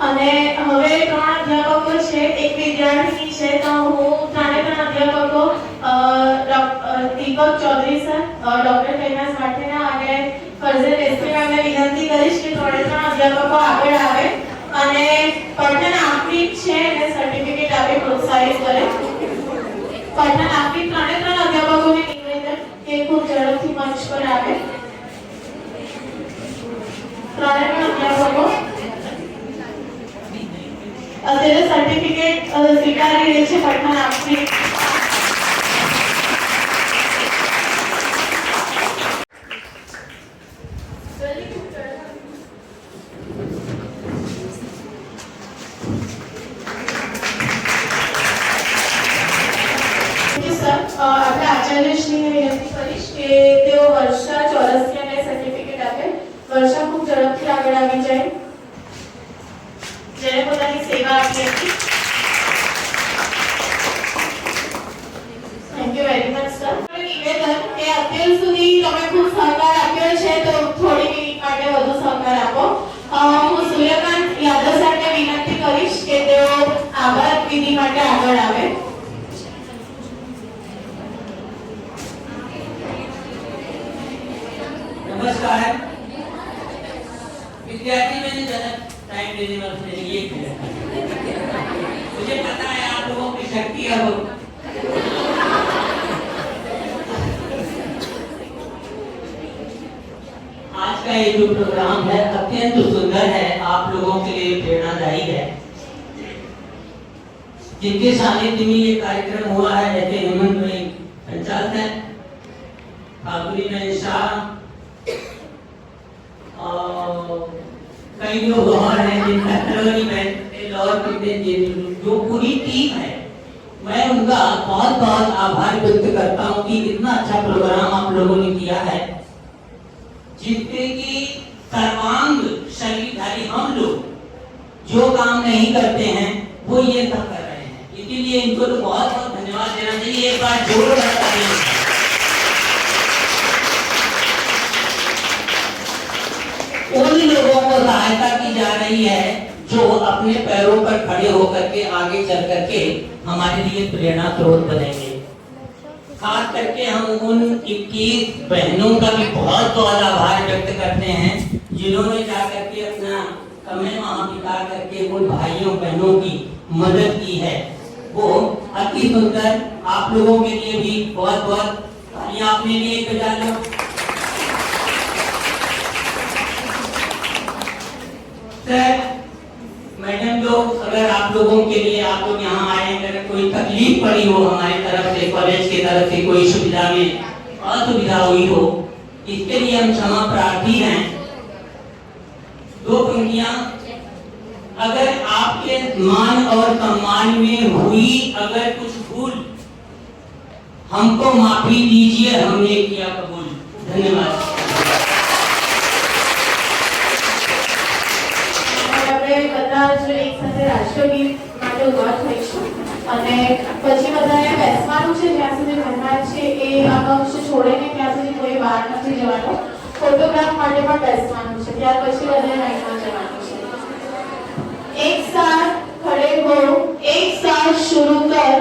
અને હવે 3 અધ્યાપકો છે, એક વિદ્યાર્થીની છે, તો હું 3 અધ્યાપકો દીપક ચૌધરી સર, ડોક્ટર કૈલાસ માટેના અને ફરઝેન એસપી મેમને વિનંતી કરીશ કે 3 અધ્યાપકો આગળ આવે અને પઠન આફ્રિક છે એને સર્ટિફિકેટ આપી પ્રોત્સાહિત કરે. પઠન આફ્રિક 3 અધ્યાપકોને નિવેદન કે ખૂબ ઝડપથી મંચ પર આવે. 3 અધ્યાપકો અત્યારે સર્ટિફિકેટ સ્વીકારી રહી છે પઠન આફ્રિક. આપણે આચાર્યશ્રીને વિનંતી કરીશ કે તેઓ વર્ષા ચોરસિયાને સર્ટિફિકેટ આપે. વર્ષા ખૂબ ઝડપથી આગળ આવી જાય, જેને પોતાની સેવા આપી હતી. Thank you very much sir. નિવેદન કે અત્યાર સુધી તમે ખૂબ સહકાર આપ્યો છે તો થોડી મિનિટ માટે વધુ સહકાર આપો. હું સૂર્યકાંત યાદવ સાહેબને વિનંતી કરીશ કે તેઓ આભાર વિધિ માટે આગળ આવે. नमस्कार विद्यार्थी, मैंने ज़्यादा टाइम लेने वाला नहीं ये किया। मुझे पता है आप लोगों की शक्ति अब आज का ये जो प्रोग्राम है अत्यंत सुंदर है, आप लोगों के लिए प्रेरणादायी है। जिनके सानिध्य में ये कार्यक्रम हुआ है ऐसे हेमंत भाई संचालक है, फागुनी शाह, कई लोग और हैं जिनका और जो पूरी टीम है, मैं उनका बहुत बहुत आभार व्यक्त करता हूँ कि इतना अच्छा प्रोग्राम आप लोगों ने किया है, जिससे कि सर्वांग शरीरधारी हम लोग जो काम नहीं करते हैं वो ये सब कर रहे हैं। इसीलिए इनको तो बहुत बहुत धन्यवाद देना चाहिए, एक बार जोरदार तालियां। उन लोगों को सहायता की जा रही है जो अपने पैरों पर खड़े होकर के आगे चल करके हमारे लिए प्रेरणा स्रोत बनेंगे। खास करके हम उन 21 बहनों का भी बहुत बहुत आभार व्यक्त करते हैं जिन्होंने जाकर के अपना समय वहां बिता करके उन भाइयों बहनों की मदद की है। वो अति सुंदर। आप लोगों के लिए भी बहुत बहुत तालियां अपने लिए बजा लो। सर, मैडम लोग, अगर आप लोगों के लिए, आप लोग यहाँ आए, अगर कोई तकलीफ पड़ी हो हमारी तरफ से, कॉलेज की तरफ से कोई सुविधा में असुविधा हुई हो, इसके लिए हम क्षमा प्रार्थी हैं। 2 पंक्तियां, अगर आपके मान और सम्मान में हुई अगर कुछ भूल, हमको माफी दीजिए, हमने किया कबूल। धन्यवाद। આપણે બધા જ એક સાથે રાષ્ટ્રગીત માટે ઉભા થઈશું અને પછી બધાએ બેસવાનું છે જ્યાં સુધી મહેમાન છે એ આ કક્ષ છોડે ને ત્યાં સુધી કોઈ બહાર નથી જવાનું. ફોટોગ્રાફ માટે પણ બેસવાનું છે, ત્યાર પછી બધાએ લાઈનમાં જવાનું છે. એક સાથ ખડે હો, એક સાથ शुरू कर,